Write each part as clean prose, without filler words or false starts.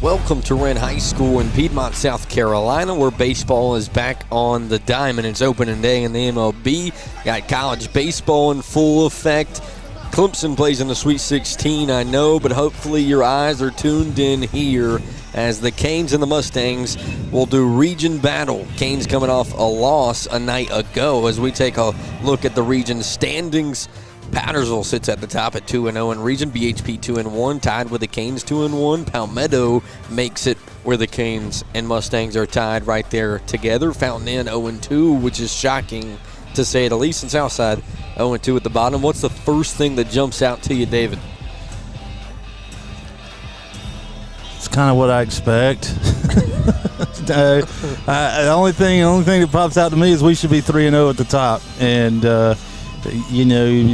Welcome to Wren High School in Piedmont, South Carolina, where baseball is back on the diamond. It's opening day in the MLB. Got college baseball in full effect. Clemson plays in the Sweet 16, I know, but hopefully your eyes are tuned in here as the Canes and the Mustangs will do region battle. Canes coming off a loss a night ago. As we take a look at the region standings, Pattersville sits at the top at 2-0 in region. BHP 2-1, tied with the Canes 2-1. Palmetto makes it where the Canes and Mustangs are tied right there together. Fountain Inn 0-2, which is shocking to say the least. And Southside 0-2 at the bottom. What's the first thing that jumps out to you, David? It's kind of what I expect. The only thing that pops out to me is we should be 3-0 at the top. And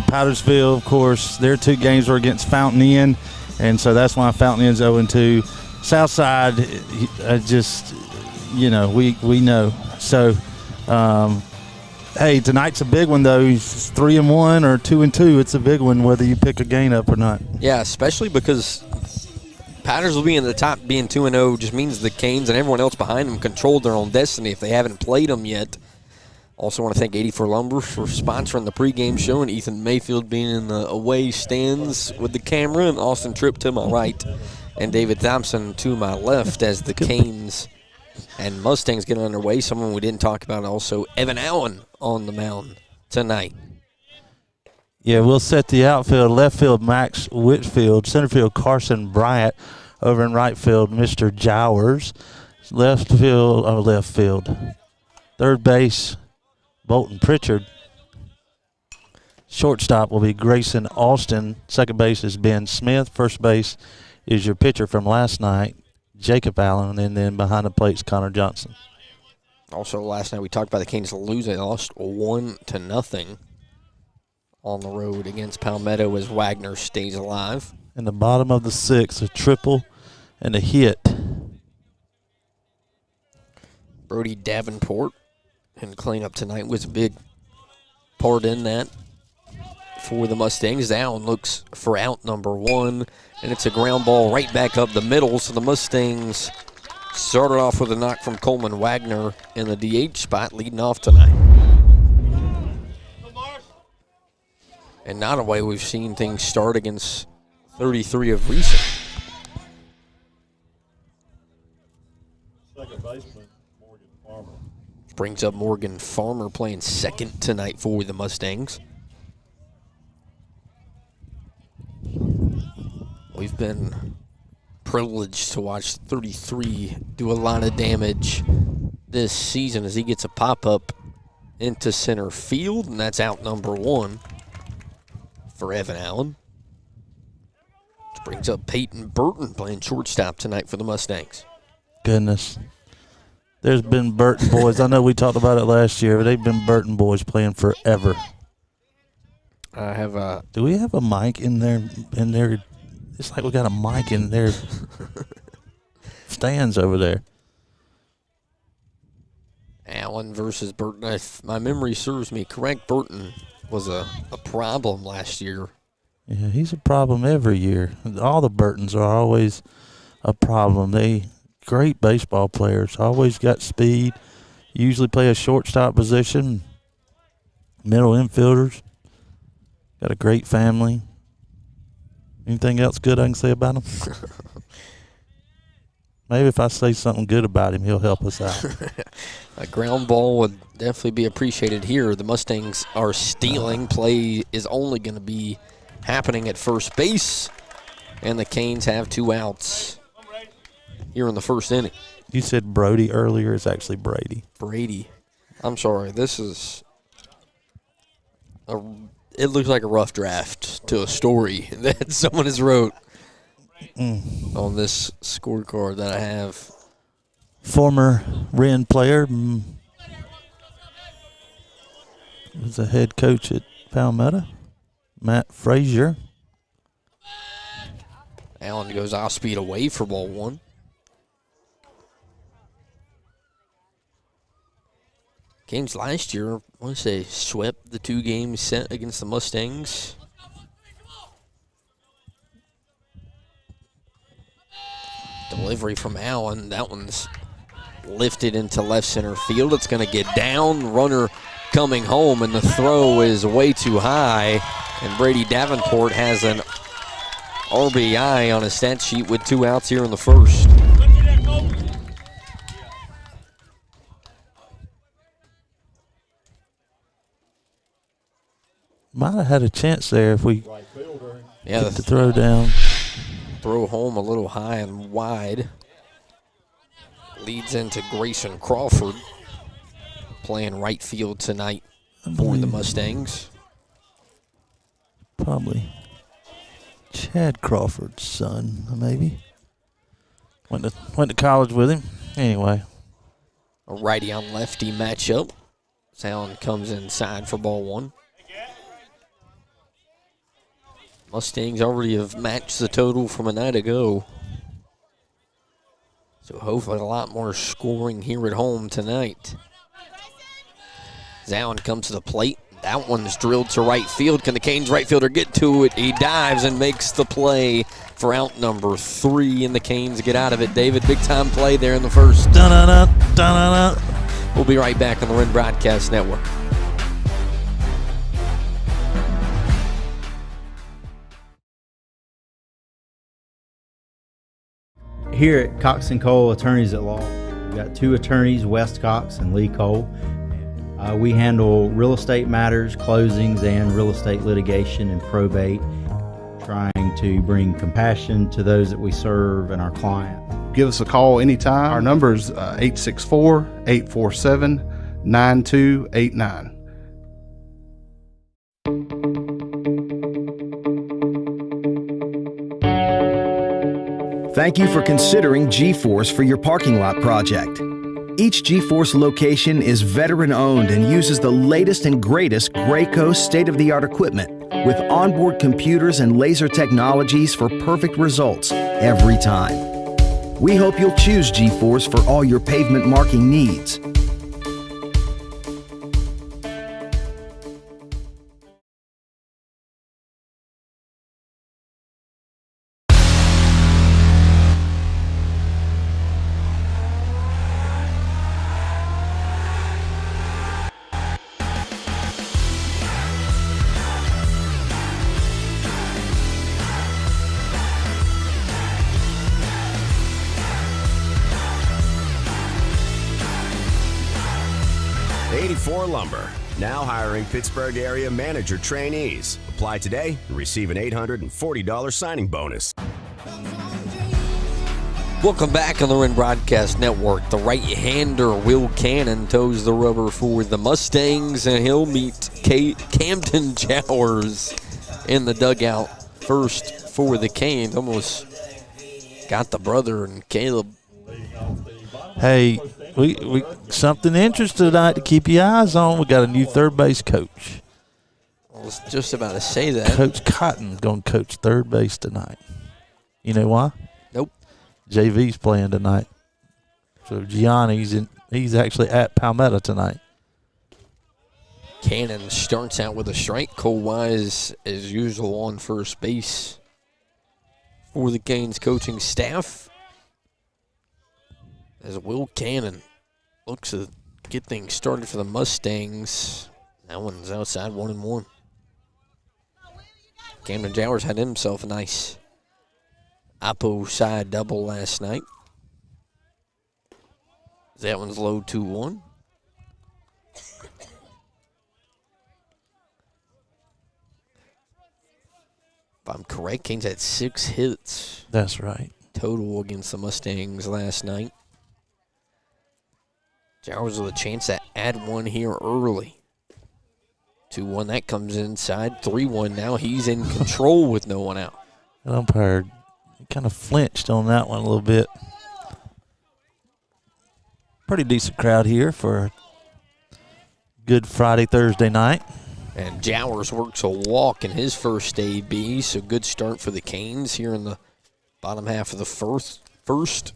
Powdersville, of course, their two games were against Fountain Inn, and so that's why Fountain Inn's 0-2. Southside, we know. So, hey, tonight's a big one, though. 3-1 or 2-2. It's a big one, whether you pick a game up or not. Yeah, especially because Pattersville being at the top, being 2-0, just means the Canes and everyone else behind them controlled their own destiny if they haven't played them yet. Also want to thank 84 Lumber for sponsoring the pregame show, and Ethan Mayfield being in the away stands with the camera, and Austin Tripp to my right, and David Thompson to my left as the Canes and Mustangs get underway. Someone we didn't talk about also, Evan Allen on the mound tonight. Yeah, we'll set the outfield. Left field, Max Whitfield. Center field, Carson Bryant. Over in right field, Mr. Jowers. Left field. Third base, Bolton Pritchard. Shortstop will be Grayson Austin. Second base is Ben Smith. First base is your pitcher from last night, Jacob Allen. And then behind the plate is Connor Johnson. Also last night we talked about the Canes losing. They lost 1-0 on the road against Palmetto as Wagner stays alive. In the bottom of the sixth, a triple and a hit. Brody Davenport and cleanup tonight was a big part in that for the Mustangs. Allen looks for out number one, and it's a ground ball right back up the middle. So the Mustangs started off with a knock from Coleman Wagner in the DH spot, leading off tonight. And not a way we've seen things start against 33 of recent. Second baseman, Morgan Farmer. Brings up Morgan Farmer playing second tonight for the Mustangs. We've been privileged to watch 33 do a lot of damage this season as he gets a pop-up into center field, and that's out number one for Evan Allen. Which brings up Peyton Burton playing shortstop tonight for the Mustangs. Goodness. There's been Burton boys. I know we talked about it last year, but they've been Burton boys playing forever. I have a... Do we have a mic in there? It's like we got a mic in their stands over there. Allen versus Burton. If my memory serves me correct, Burton was a problem last year. Yeah, he's a problem every year. All the Burtons are always a problem. They great baseball players, always got speed, usually play a shortstop position, middle infielders, got a great family. Anything else good I can say about him? Maybe if I say something good about him, he'll help us out. A ground ball would definitely be appreciated here. The Mustangs are stealing. Play is only going to be happening at first base, and the Canes have two outs here in the first inning. You said Brody earlier. It's actually Brady. Brady. I'm sorry. This is it looks like a rough draft to a story that someone has wrote on this scorecard that I have. Former Wren player, was the head coach at Palmetto, Matt Frazier. Allen goes off speed away for ball one. Canes last year, I want to say, swept the two games set against the Mustangs. delivery from Allen. That one's lifted into left center field. It's going to get down. Runner coming home, and the throw is way too high. And Brady Davenport has an RBI on his stat sheet with 2 outs here in the first. Might have had a chance there if we get the throw down. Throw home a little high and wide. Leads into Grayson Crawford, playing right field tonight for the Mustangs. Probably Chad Crawford's son, maybe. Went to college with him. Anyway. A righty on lefty matchup. Allen comes inside for ball 1. Mustangs already have matched the total from a night ago. So hopefully a lot more scoring here at home tonight. Allen comes to the plate. That one's drilled to right field. Can the Canes right fielder get to it? He dives and makes the play for out number 3, and the Canes get out of it. David, big time play there in the first. Dun-dun-dun, dun-dun-dun. We'll be right back on the Wren Broadcast Network. Here at Cox & Cole Attorneys at Law, we've got 2 attorneys, West Cox and Lee Cole. We handle real estate matters, closings, and real estate litigation and probate, trying to bring compassion to those that we serve and our client. Give us a call anytime. Our number is 864-847-9289. Thank you for considering G-Force for your parking lot project. Each G-Force location is veteran-owned and uses the latest and greatest Graco state-of-the-art equipment with onboard computers and laser technologies for perfect results every time. We hope you'll choose G-Force for all your pavement marking needs. Lumber, now hiring Pittsburgh area manager trainees. Apply today and receive an $840 signing bonus. Welcome back on the Wren Broadcast Network. The right-hander Will Cannon toes the rubber for the Mustangs, and he'll meet Camden Jowers in the dugout first for the Canes. Almost got the brother and Caleb. Hey, we something interesting tonight to keep your eyes on. We got a new third base coach. I was just about to say that. Coach Cotton's going to coach third base tonight. You know why? Nope. JV's playing tonight. So he's actually at Palmetto tonight. Cannon starts out with a strike. Cole Wise, as usual, on first base for the Canes coaching staff. As Will Cannon looks to get things started for the Mustangs. That one's outside 1-1. Camden Jowers had himself a nice oppo side double last night. That one's low 2-1. If I'm correct, Canes had 6 hits. That's right. Total against the Mustangs last night. Jowers with a chance to add one here early. 2-1, that comes inside. 3-1 now. He's in control with no one out. That umpire kind of flinched on that one a little bit. Pretty decent crowd here for a good Friday, Thursday night. And Jowers works a walk in his first AB, so good start for the Canes here in the bottom half of the first. This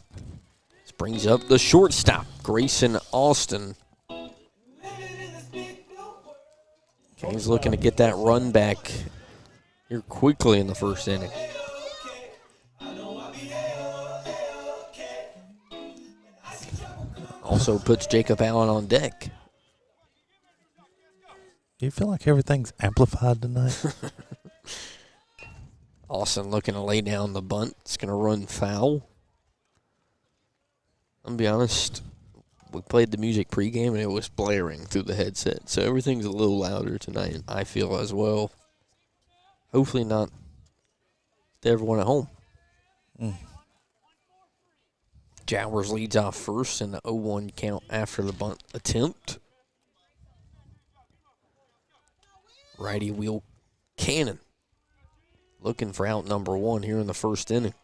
brings up the shortstop, Grayson Austin. Canes looking to get that run back here quickly in the first inning. Also puts Jacob Allen on deck. Do you feel like everything's amplified tonight? Austin looking to lay down the bunt. It's going to run foul. I'm going to be honest, we played the music pregame and it was blaring through the headset. So everything's a little louder tonight, I feel as well. Hopefully not to everyone at home. Jowers leads off first in the 0-1 count after the bunt attempt. Righty Will Cannon looking for out number 1 here in the first inning.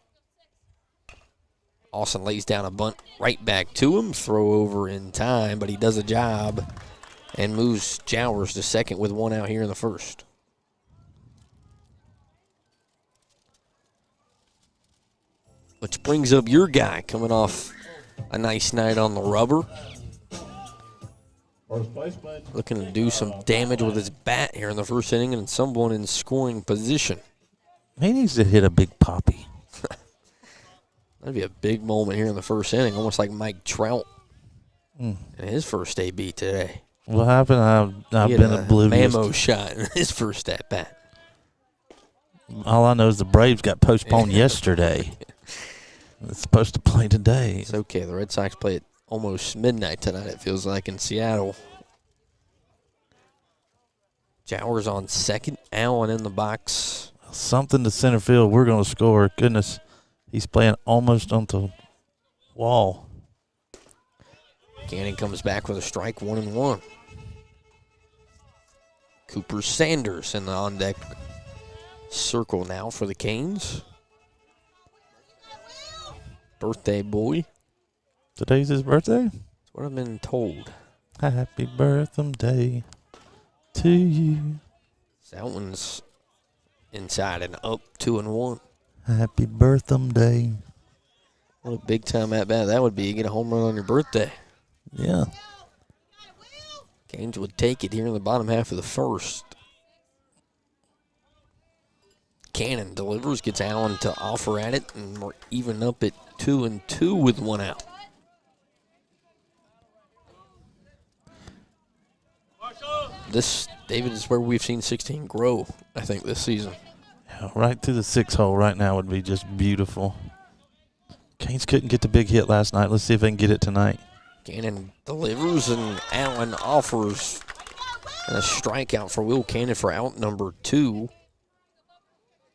Austin lays down a bunt right back to him. Throw over in time, but he does a job and moves Jowers to second with 1 out here in the first. Which brings up your guy coming off a nice night on the rubber. First baseman. Looking to do some damage with his bat here in the first inning and someone in scoring position. He needs to hit a big poppy. That'd be a big moment here in the first inning, almost like Mike Trout in his first AB today. What happened? I've He been had oblivious. Mammo shot in his first at bat. All I know is the Braves got postponed yesterday. It's supposed to play today. It's okay. The Red Sox play at almost midnight tonight, it feels like, in Seattle. Jowers on second. Allen in the box. Something to center field. We're going to score. Goodness, he's playing almost on the wall. Cannon comes back with a strike, 1-1. Cooper Sanders in the on-deck circle now for the Canes. Birthday boy. Today's his birthday? That's what I've been told. Happy birthday to you. So that one's inside and up, 2-1. Happy birthday. What a big time at bat that would be. You get a home run on your birthday. Yeah. Canes would take it here in the bottom half of the first. Cannon delivers, gets Allen to offer at it, and we're even up at 2-2 with 1 out. This, David, is where we've seen 16 grow, I think, this season. Yeah, right through the 6 hole right now would be just beautiful. Canes couldn't get the big hit last night. Let's see if they can get it tonight. Cannon delivers, and Allen offers, and a strikeout for Will Cannon for out number 2.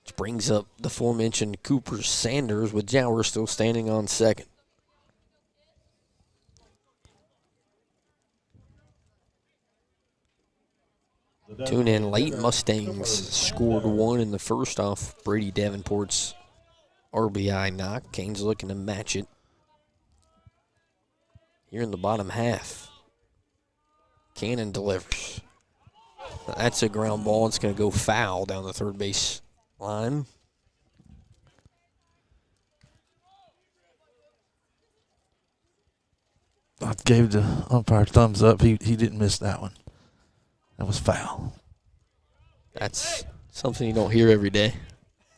Which brings up the aforementioned Cooper Sanders with Jowers still standing on second. Tune in late. Mustangs scored 1 in the first off Brady Davenport's RBI knock. Canes looking to match it here in the bottom half. Cannon delivers. That's a ground ball. It's going to go foul down the third base line. I gave the umpire thumbs up. He didn't miss that one. That was foul. That's something you don't hear every day.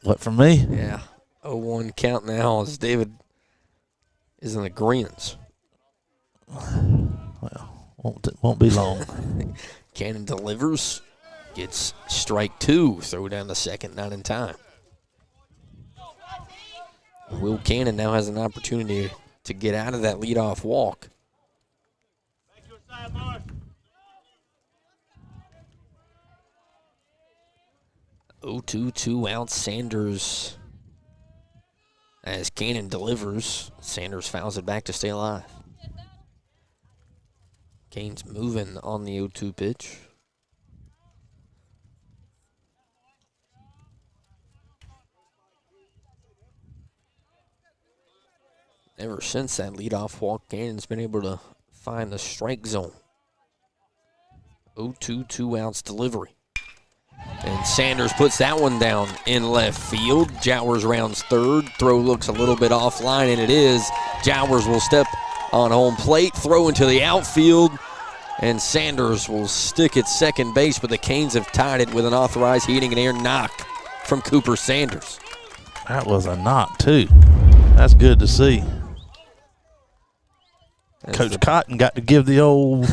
What, from me? Yeah. 0-1 count now as David is in agreement. Well, won't be long. Cannon delivers. Gets strike 2. Throw down the second, not in time. Will Cannon now has an opportunity to get out of that leadoff walk. 0-2, 2 out. Sanders, as Cannon delivers, Sanders fouls it back to stay alive. Canes moving on the 0-2 pitch. Ever since that leadoff walk, Cannon's been able to find the strike zone. 0-2, 2 outs delivery. And Sanders puts that one down in left field. Jowers rounds third. Throw looks a little bit offline, and it is. Jowers will step on home plate, throw into the outfield, and Sanders will stick at second base, but the Canes have tied it with an authorized heating and air knock from Cooper Sanders. That was a knock, too. That's good to see. Coach Cotton got to give the old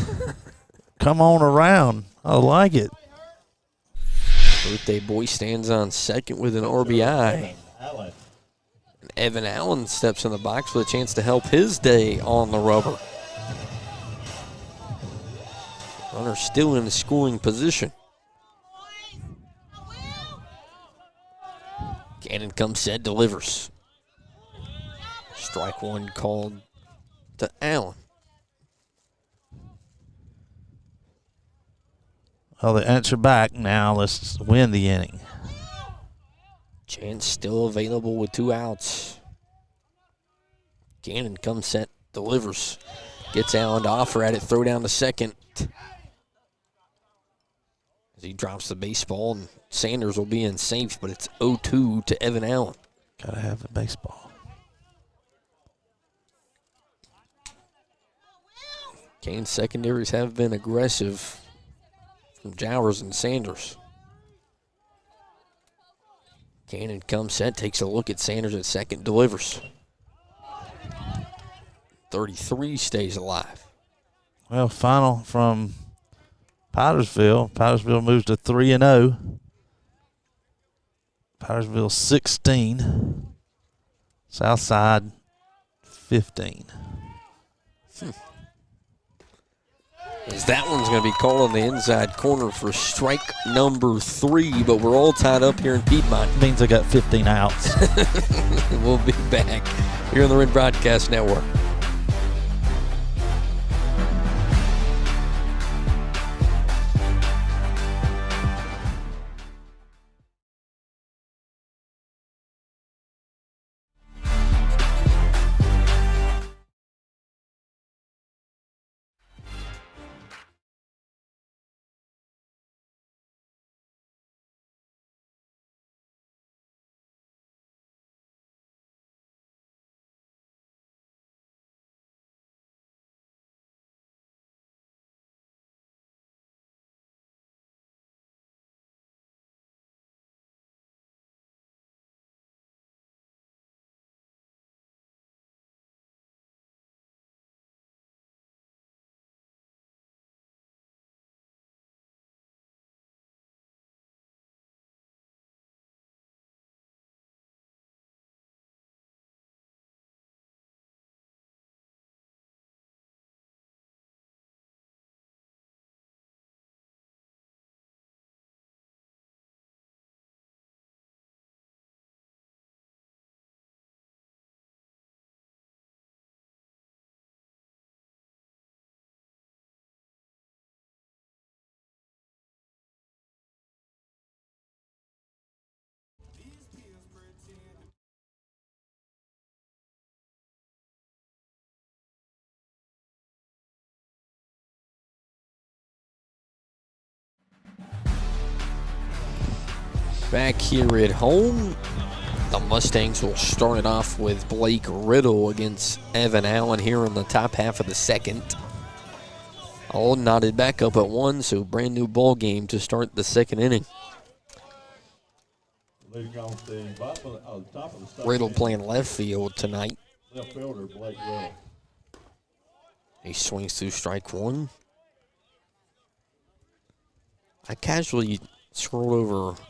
come on around. I like it. Birthday boy stands on second with an RBI. Allen. And Evan Allen steps in the box with a chance to help his day on the rubber. Runner still in the scoring position. Cannon comes set, delivers. Strike one called to Allen. Well, the answer back now. Let's win the inning. Chance still available with 2 outs. Cannon comes set, delivers. Gets Allen to offer at it, throw down to second. As he drops the baseball, and Sanders will be in safe, but it's 0-2 to Evan Allen. Gotta have the baseball. Kane's secondaries have been aggressive from Jowers and Sanders. Cannon comes set, takes a look at Sanders at second, delivers. 33 stays alive. Well, final from Powdersville. Powdersville moves to 3-0. Powdersville 16. Southside 15. As that one's going to be called on the inside corner for strike number 3, but we're all tied up here in Piedmont. Means I got 15 outs. We'll be back here on the Wren Broadcast Network. Back here at home, the Mustangs will start it off with Blake Riddle against Evan Allen here in the top half of the second. All knotted back up at 1, so brand new ball game to start the second inning. Leading off the bottom of the top of the second. Riddle playing left field tonight. Left fielder Blake Riddle. He swings through strike 1. I casually scrolled over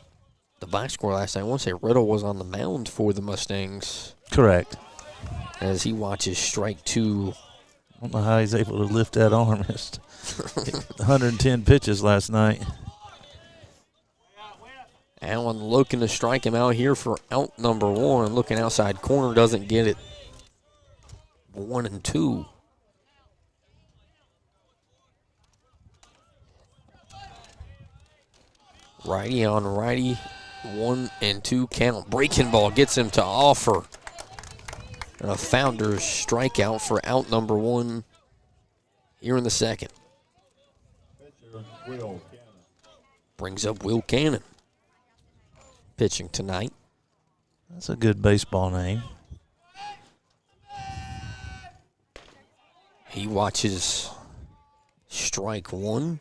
the box score last night. I want to say Riddle was on the mound for the Mustangs. Correct. As he watches strike 2. I don't know how he's able to lift that arm. 110 pitches last night. Allen looking to strike him out here for out number 1. Looking outside corner, doesn't get it. 1-2. Righty on righty. 1-2 count. Breaking ball gets him to offer. And a Founders strikeout for out number 1 here in the second. Pitcher Will Cannon. Brings up Will Cannon. Pitching tonight. That's a good baseball name. He watches strike 1.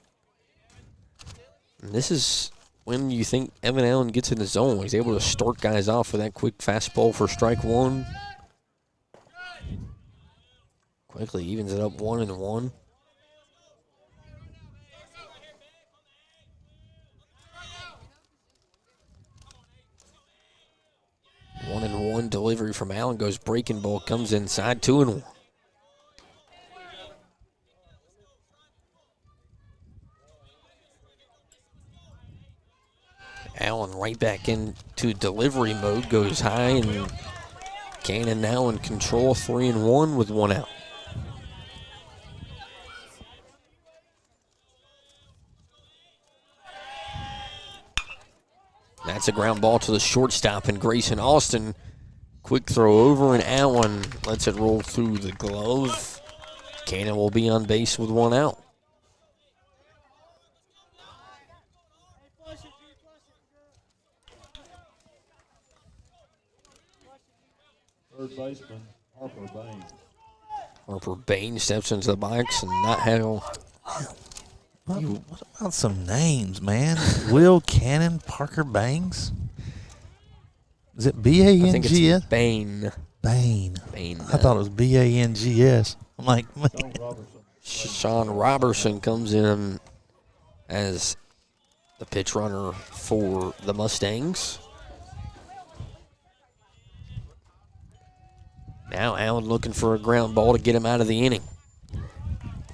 And this is when you think Evan Allen gets in the zone. He's able to start guys off with that quick fastball for strike 1. Quickly evens it up 1-1. One and one delivery from Allen goes breaking ball, comes inside 2-1. Allen right back into delivery mode, goes high, and Cannon now in control, 3-1 with one out. That's a ground ball to the shortstop, and Grayson Austin, quick throw over, and Allen lets it roll through the glove. Cannon will be on base with one out. Third baseman, Harper Bain. Harper Bain steps into the box and not handle. What about some names, man? Will Cannon, Parker Bangs? Is it B-A-N-G-S? I think it's Bain. Bain. Bain. I thought it was B-A-N-G-S. I'm like, man. Sean Robertson comes in as the pitch runner for the Mustangs. Now Allen looking for a ground ball to get him out of the inning.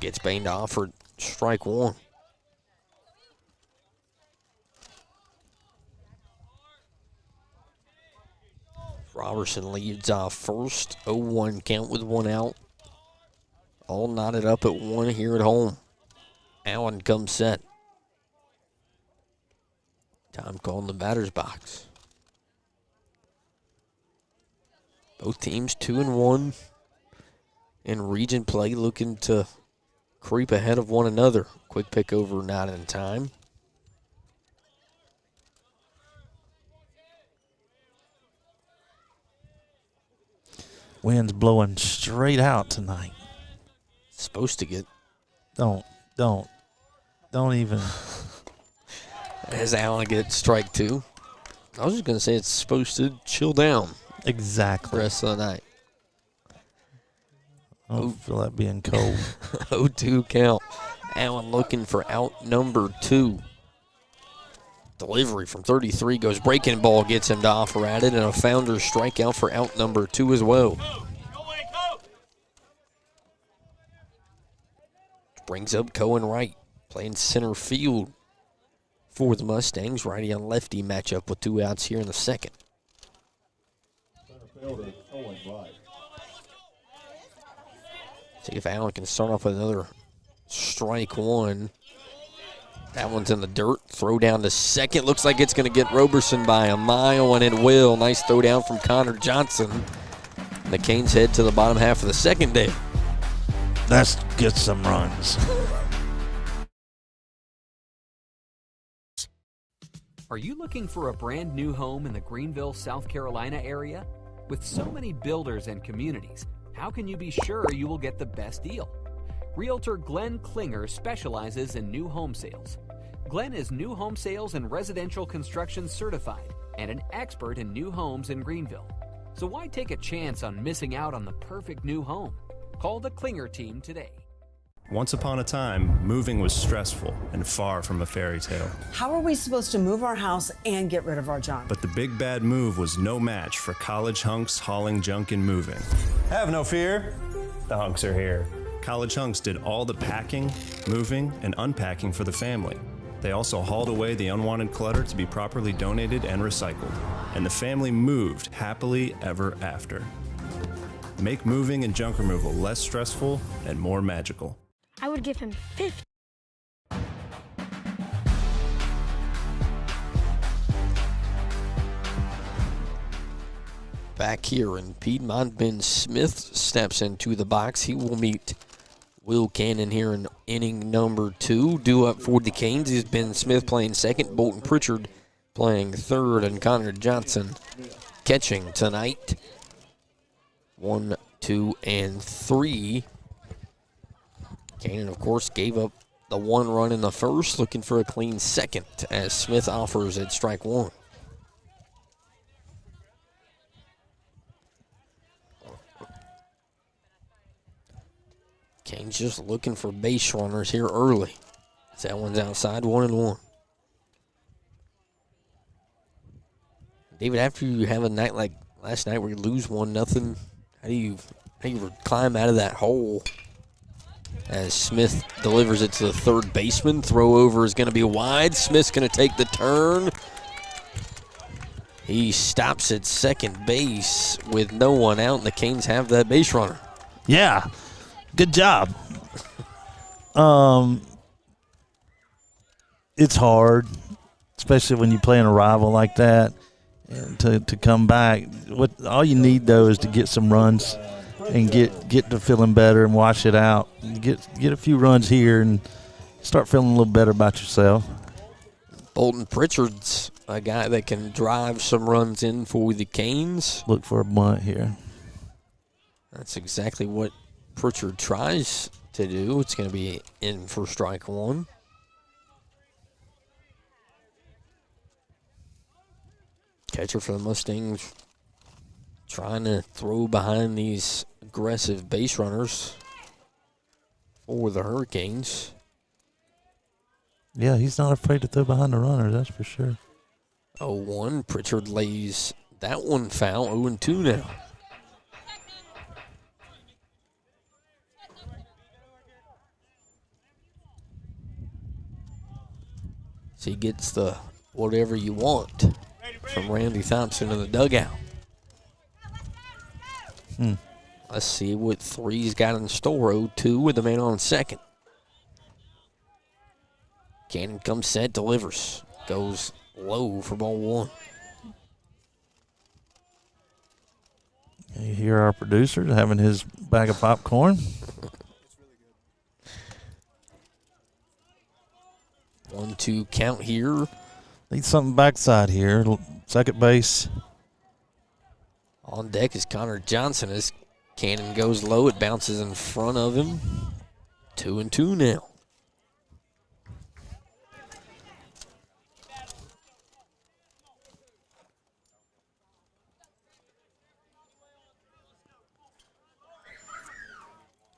Gets Bain to offer strike one. Robertson leads off first, 0-1 count with one out. All knotted up at one here at home. Allen comes set. Time call in the batter's box. Both teams 2-1 in region play, looking to creep ahead of one another. Quick pick over, not in time. Wind's blowing straight out tonight. Supposed to get. Don't even. As Allen gets strike two. I was just going to say it's supposed to chill down. Exactly. The rest of the night. I don't feel that being cold. 0-2 count. Allen looking for out number two. Delivery from 33 goes breaking ball, gets him to offer at it, and a Founders strikeout for out number two as well. Brings up Cohen Wright, playing center field for the Mustangs. Righty on lefty matchup with two outs here in the second. Center fielder, Cohen Wright. See if Allen can start off with another strike one. That one's in the dirt. Throw down to second. Looks like it's going to get Roberson by a mile, and it will. Nice throw down from Connor Johnson. And the Canes head to the bottom half of the second day. Let's get some runs. Are you looking for a brand new home in the Greenville, South Carolina area? With so many builders and communities, how can you be sure you will get the best deal? Realtor Glenn Klinger specializes in new home sales. Glenn is new home sales and residential construction certified and an expert in new homes in Greenville. So why take a chance on missing out on the perfect new home? Call the Klinger team today. Once upon a time, moving was stressful and far from a fairy tale. How are we supposed to move our house and get rid of our junk? But the big bad move was no match for college hunks hauling junk and moving. Have no fear, the hunks are here. College hunks did all the packing, moving, and unpacking for the family. They also hauled away the unwanted clutter to be properly donated and recycled. And the family moved happily ever after. Make moving and junk removal less stressful and more magical. I would give him 50. Back here in Piedmont, Ben Smith steps into the box. He will meet Will Cannon here in inning number two. Due up for the Canes is Ben Smith playing second, Bolton Pritchard playing third, and Connor Johnson catching tonight. 1, 2, and 3. Cannon, of course, gave up the one run in the first, looking for a clean second as Smith offers at strike one. Canes just looking for base runners here early. That one's outside, 1-1. David, after you have a night like last night where you lose 1-0, how do you climb out of that hole? As Smith delivers it to the third baseman. Throw over is going to be wide. Smith's going to take the turn. He stops at second base with no one out, and the Canes have that base runner. Yeah, good job. It's hard, especially when you play a rival like that, and to come back. All you need though is to get some runs and get to feeling better and wash it out. Get a few runs here and start feeling a little better about yourself. Bolton Pritchard's a guy that can drive some runs in for the Canes. Look for a bunt here. That's exactly what Pritchard tries to do. It's going to be in for strike one. Catcher for the Mustangs trying to throw behind these aggressive base runners for the Hurricanes. Yeah, he's not afraid to throw behind the runners, that's for sure. 0-1. Pritchard lays that one foul. 0-2 now. So he gets the whatever you want from Randy Thompson in the dugout. Let's see what three's got in store. 0-2 with the man on second. Cannon comes set, delivers. Goes low for ball one. You hear our producer having his bag of popcorn. 1-2 count here. Need something backside here. Second base. On deck is Connor Johnson. As Cannon goes low, it bounces in front of him. 2-2 now.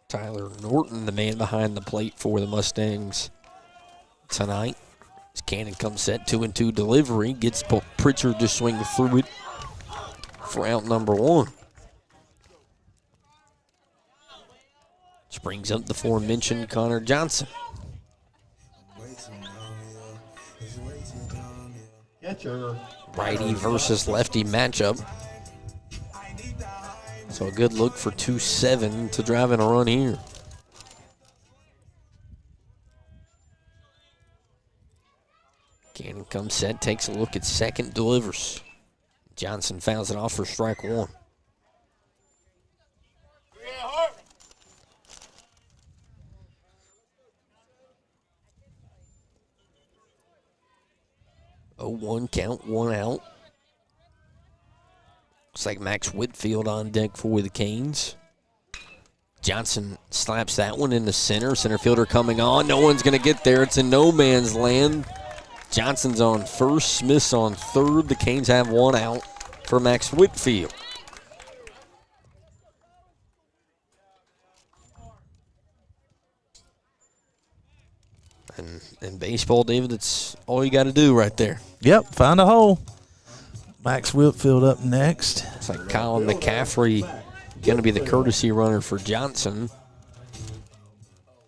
Tyler Norton, the man behind the plate for the Mustangs tonight. As Cannon comes set, 2-2 delivery. Gets Pritchard to swing through it for out number one. Which brings up the aforementioned Connor Johnson. Righty versus lefty matchup. So a good look for 2-7 to drive in a run here. Cannon comes set, takes a look at second, delivers. Johnson fouls it off for strike one. Oh, 1 count, 1 out. Looks like Max Whitfield on deck for the Canes. Johnson slaps that one in the center. Center fielder coming on. No one's going to get there. It's in no man's land. Johnson's on first. Smith's on third. The Canes have 1 out for Max Whitfield. And in baseball, David, that's all you got to do right there. Yep, find a hole. Max Whitfield up next. It's like Colin McCaffrey going to be the courtesy runner for Johnson.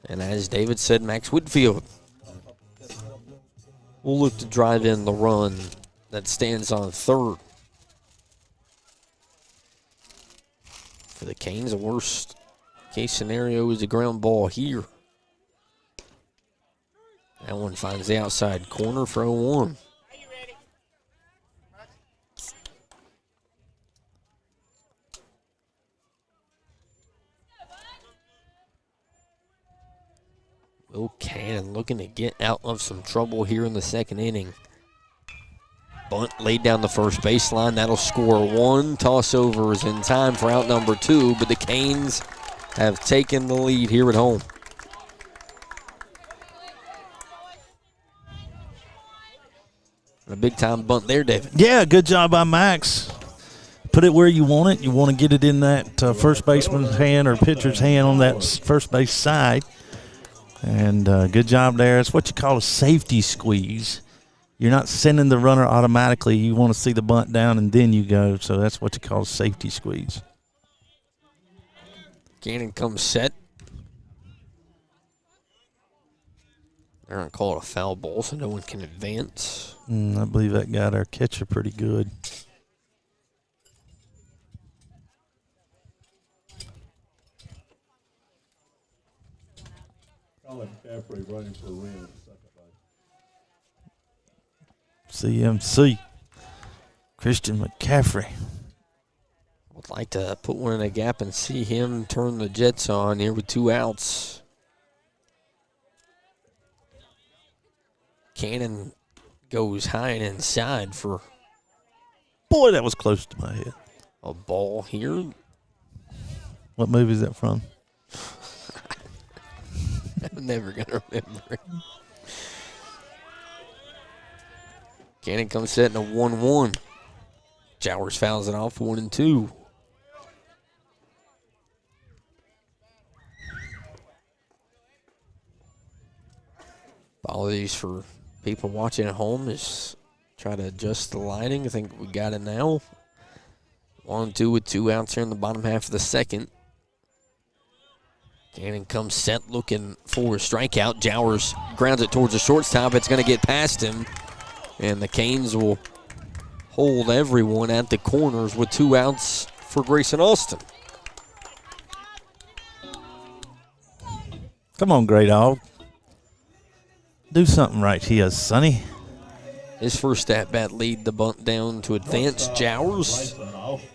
And as David said, Max Whitfield will look to drive in the run that stands on third. For the Canes, the worst case scenario is a ground ball here. That one finds the outside corner for 0-1. Will Cannon looking to get out of some trouble here in the second inning. Bunt laid down the first baseline. That'll score 1. Toss over is in time for out number 2, but the Canes have taken the lead here at home. A big time bunt there, David. Yeah, good job by Max. put it where you want it. You want to get it in that first baseman's hand or pitcher's hand on that first base side. And good job there. It's what you call a safety squeeze. You're not sending the runner automatically. You want to see the bunt down and then you go. So that's what you call a safety squeeze. Gannon comes set. They're going to call it a foul ball so no one can advance. I believe that got our catcher pretty good. Colin McCaffrey running for Wren, second base. CMC. Christian McCaffrey. Would like to put one in a gap and see him turn the Jets on here with 2 outs. Cannon goes high and inside for. Boy, that was close to my head. A ball here. What movie is that from? I'm never going to remember it. Cannon comes set in a 1-1. Jowers fouls it off 1-2. Apologies for people watching at home. Just try to adjust the lighting. I think we got it now. 1-2 with 2 outs here in the bottom half of the second. Cannon comes set looking for a strikeout. Jowers grounds it towards the shortstop. It's going to get past him. And the Canes will hold everyone at the corners with 2 outs for Grayson Austin. Come on, Gray Dog. Do something right here, Sonny. His first at-bat lead the bunt down to advance Jowers.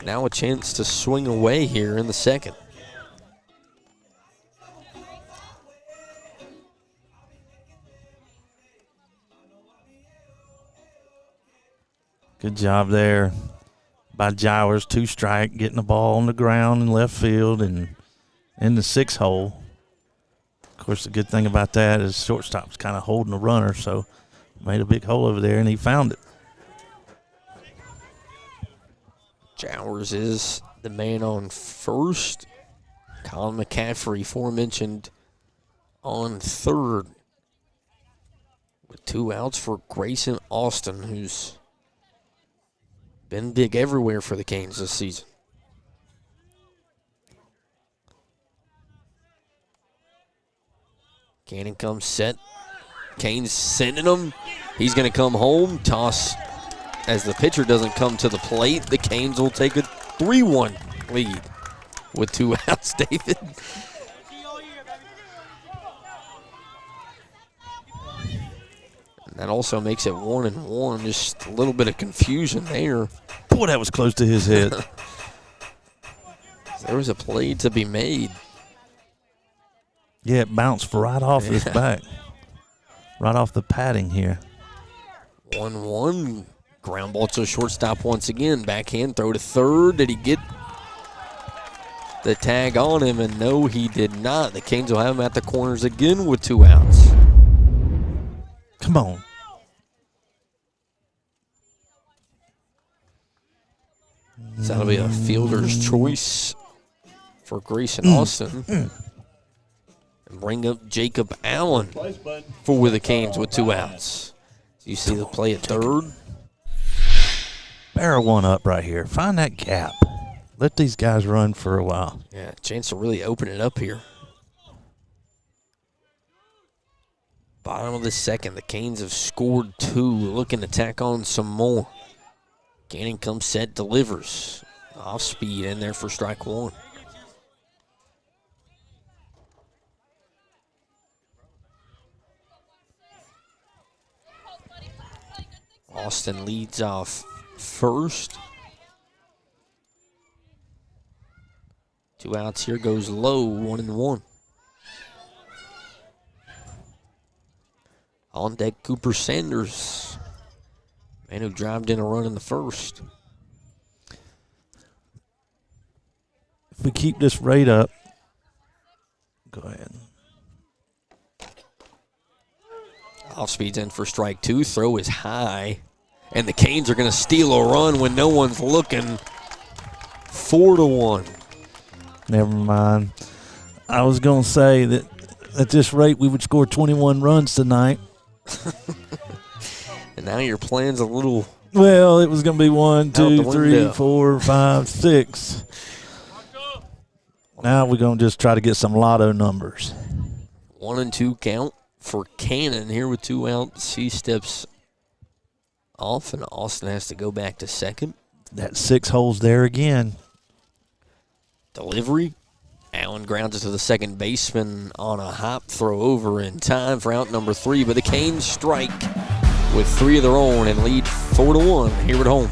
Now a chance to swing away here in the second. Good job there by Jowers. 2 strike, getting the ball on the ground in left field and in the 6 hole. Of course, the good thing about that is shortstop's kind of holding the runner, so made a big hole over there, and he found it. Jowers is the man on first. Colin McCaffrey, aforementioned, on third. With 2 outs for Grayson Austin, who's been big everywhere for the Canes this season. Cannon comes set. Canes sending him. He's going to come home. Toss as the pitcher doesn't come to the plate. The Canes will take a 3-1 lead with 2 outs, David. And that also makes it 1-1. Just a little bit of confusion there. Boy, that was close to his head. There was a play to be made. Yeah, it bounced right off his back. Right off the padding here. 1-1. Ground ball to shortstop once again. Backhand throw to third. Did he get the tag on him? And no, he did not. The Canes will have him at the corners again with 2 outs. Come on. So that'll be a fielder's choice for Grayson Austin. And bring up Jacob Allen for the Canes with 2 outs. So you see the play at third. Barrel one up right here. Find that gap. Let these guys run for a while. Yeah, chance to really open it up here. Bottom of the second, the Canes have scored 2, looking to tack on some more. Cannon comes set, delivers. Off speed in there for strike 1. Austin leads off first. 2 outs here, goes low, 1-1. On deck, Cooper Sanders, man who drived in a run in the first. If we keep this rate up, go ahead. Off speed's in for strike 2. Throw is high. And the Canes are going to steal a run when no one's looking. 4-1. Never mind. I was going to say that at this rate we would score 21 runs tonight. And now your plan's a little. Well, it was going to be 1, 2, 3, window. 4, 5, 6. Now we're going to just try to get some lotto numbers. 1-2 count for Cannon here with 2 outs. He steps off, and Austin has to go back to second. That 6 holes there again. Delivery. Allen grounds it to the second baseman on a hop throw over in time for out number 3. But the Canes strike with 3 of their own and lead 4-1 here at home.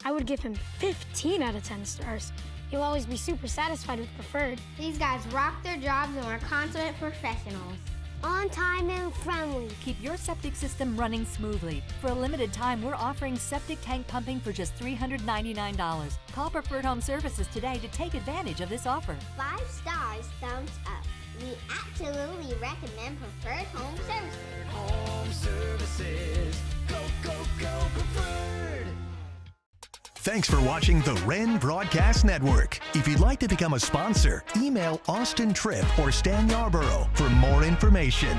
I would give him 15 out of 10 stars. He'll always be super satisfied with preferred. These guys rock their jobs and are consummate professionals. On time and friendly. Keep your septic system running smoothly. For a limited time, we're offering septic tank pumping for just $399. Call Preferred Home Services today to take advantage of this offer. 5 stars, thumbs up. We absolutely recommend Preferred Home Services. Home Services. Go, go, go, Preferred. Thanks for watching the Wren Broadcast Network. If you'd like to become a sponsor, email Austin Tripp or Stan Yarborough for more information.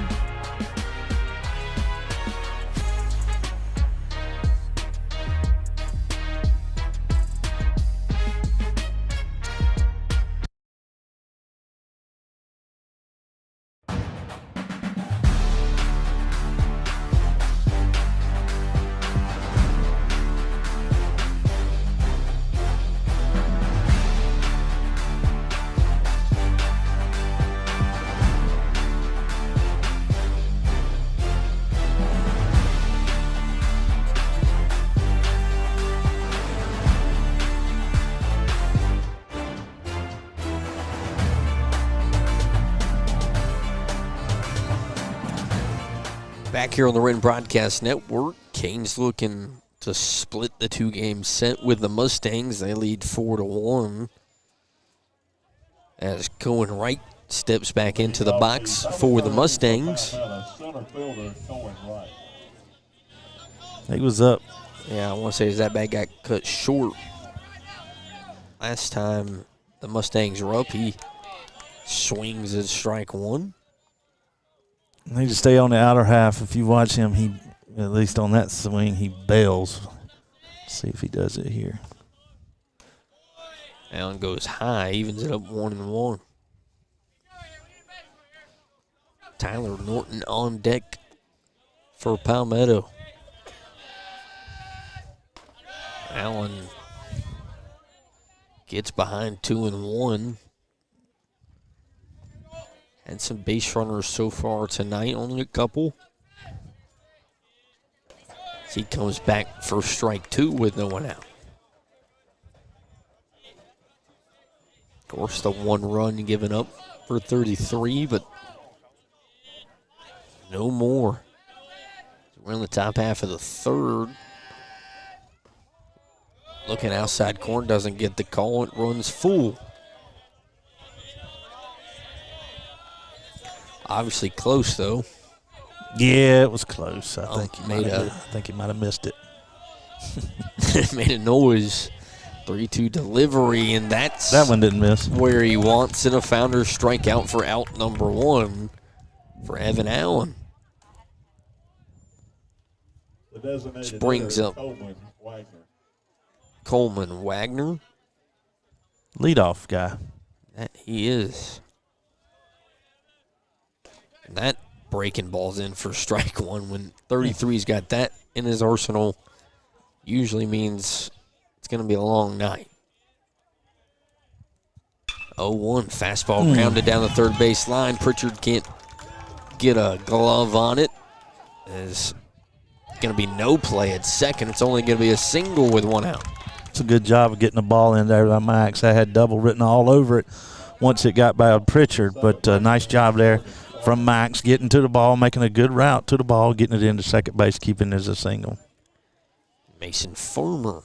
Back here on the Wren Broadcast Network, Canes looking to split the 2-game set with the Mustangs. They lead 4-1. As Cohen Wright steps back into the box for the Mustangs. He was up. Yeah, I want to say that bat got cut short. Last time the Mustangs were up, he swings at strike 1. Need to stay on the outer half. If you watch him, he, at least on that swing, he bails. See if he does it here. Allen goes high, evens it up 1-1. Tyler Norton on deck for Palmetto. Allen gets behind 2-1. And some base runners so far tonight, only a couple. He comes back for strike 2 with no one out. Of course, the 1 run given up for 33, but no more. We're in the top half of the 3rd. Looking outside corner, doesn't get the call. It runs full. Obviously close, though. Yeah, it was close. I think he might have missed it. Made a noise. 3-2 delivery, and that one didn't miss. Where he wants it. A Founder strikeout for out number 1 for Evan Allen. Which brings up Coleman Wagner. Leadoff guy. That he is. And that breaking ball's in for strike 1 when 33's got that in his arsenal. Usually means it's going to be a long night. 0-1 fastball grounded down the third base line. Pritchard can't get a glove on it. There's going to be no play at second. It's only going to be a single with 1 out. It's a good job of getting the ball in there by Max. I had double written all over it once it got by Pritchard, but nice job there from Max, getting to the ball, making a good route to the ball, getting it into second base, keeping it as a single. Mason Farmer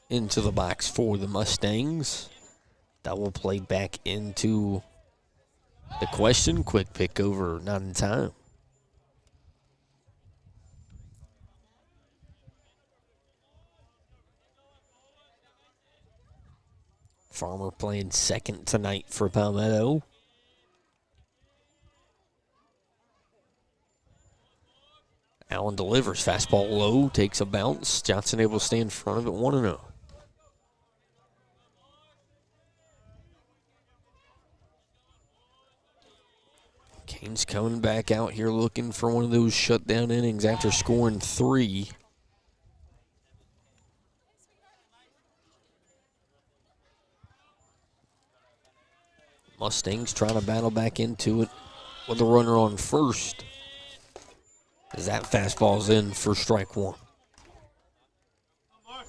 into the box for the Mustangs. Double play back into the question. Quick pick over, not in time. Farmer playing second tonight for Palmetto. Allen delivers. Fastball low, takes a bounce. Johnson able to stay in front of it, 1-0. Canes coming back out here looking for one of those shutdown innings after scoring 3. Mustangs trying to battle back into it with a runner on first. As that fastball's in for strike 1. I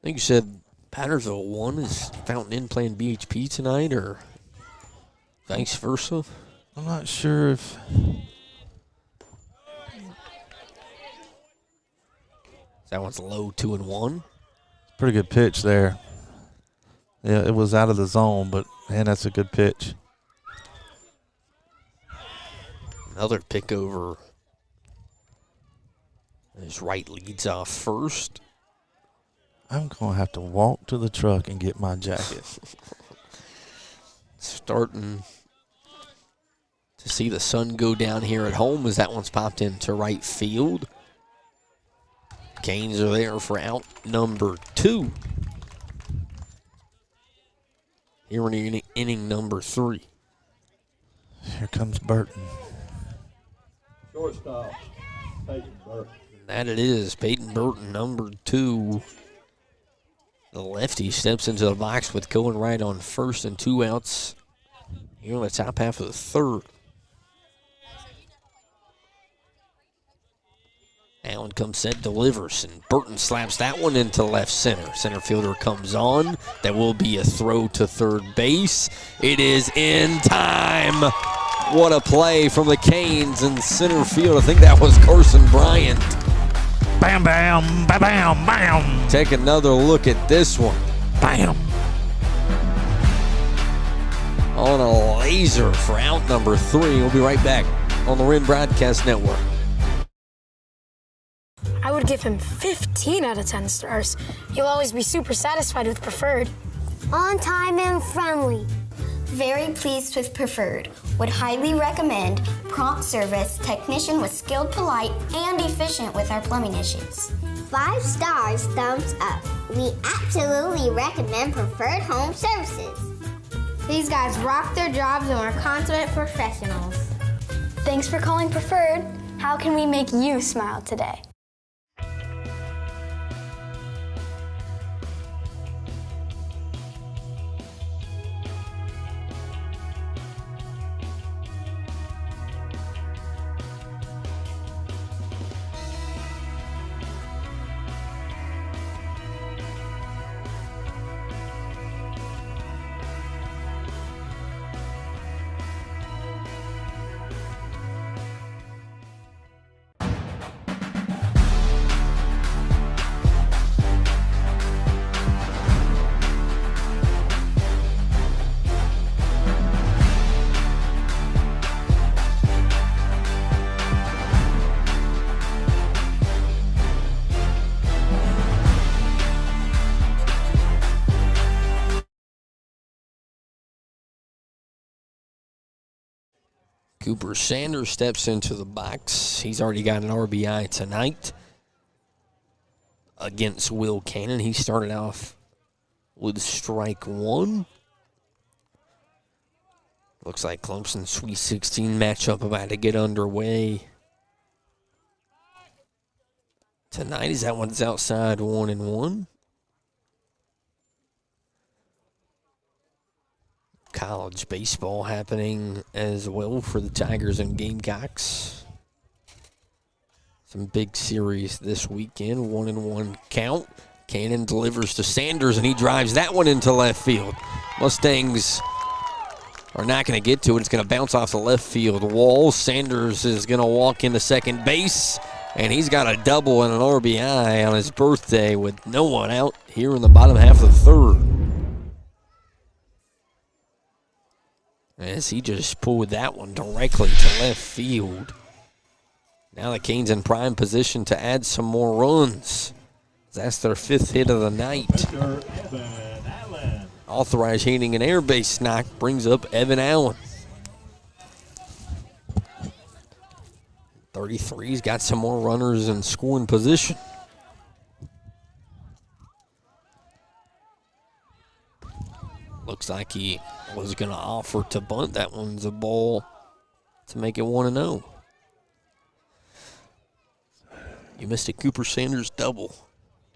think you said Pattersville 1 is Fountain Inn playing BHP tonight, or vice versa? I'm not sure if... That one's low, 2-1. Pretty good pitch there. Yeah, it was out of the zone, but, man, that's a good pitch. Another pick over. His right leads off first. I'm going to have to walk to the truck and get my jacket. Starting to see the sun go down here at home as that one's popped into right field. Canes are there for out number 2. Here in inning number 3. Here comes Burton. Shortstop, Peyton Burton. That it is, Peyton Burton, number 2. The lefty steps into the box with Cohen right on first and 2 outs here in the top half of the 3rd. Allen comes set, delivers, and Burton slaps that one into left center. Center fielder comes on. That will be a throw to third base. It is in time. What a play from the Canes in center field. I think that was Carson Bryant. Bam, bam, bam, bam, bam. Take another look at this one. Bam. On a laser for out number 3. We'll be right back on the Wren Broadcast Network. I would give him 15 out of 10 stars. He'll always be super satisfied with Preferred. On time and friendly. Very pleased with Preferred. Would highly recommend. Prompt service. Technician was skilled, polite, and efficient with our plumbing issues. 5 stars, thumbs up. We absolutely recommend Preferred Home Services. These guys rock their jobs and are consummate professionals. Thanks for calling Preferred. How can we make you smile today? Cooper Sanders steps into the box. He's already got an RBI tonight against Will Cannon. He started off with strike 1. Looks like Clemson's Sweet 16 matchup about to get underway tonight. Is that one's outside 1-1? College baseball happening as well for the Tigers and Gamecocks. Some big series this weekend. 1-1 count. Cannon delivers to Sanders, and he drives that one into left field. Mustangs are not going to get to it. It's going to bounce off the left field wall. Sanders is going to walk into second base, and he's got a double and an RBI on his birthday with no one out here in the bottom half of the 3rd. As he just pulled that one directly to left field. Now the Canes in prime position to add some more runs. That's their 5th hit of the night. Authorized hitting an air base knock brings up Evan Allen. 33's got some more runners in scoring position. Looks like he was going to offer to bunt. That one's a ball to make it 1-0. You missed a Cooper Sanders double.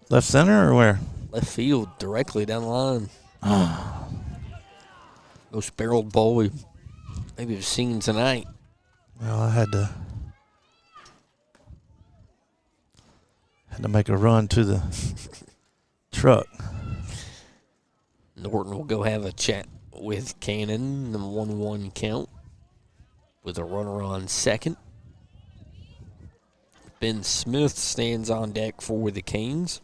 Left center or where? Left field, directly down the line. Most barreled ball we maybe have seen tonight. Well, I had to make a run to the truck. Norton will go have a chat with Cannon, the 1-1 count, with a runner on second. Ben Smith stands on deck for the Canes.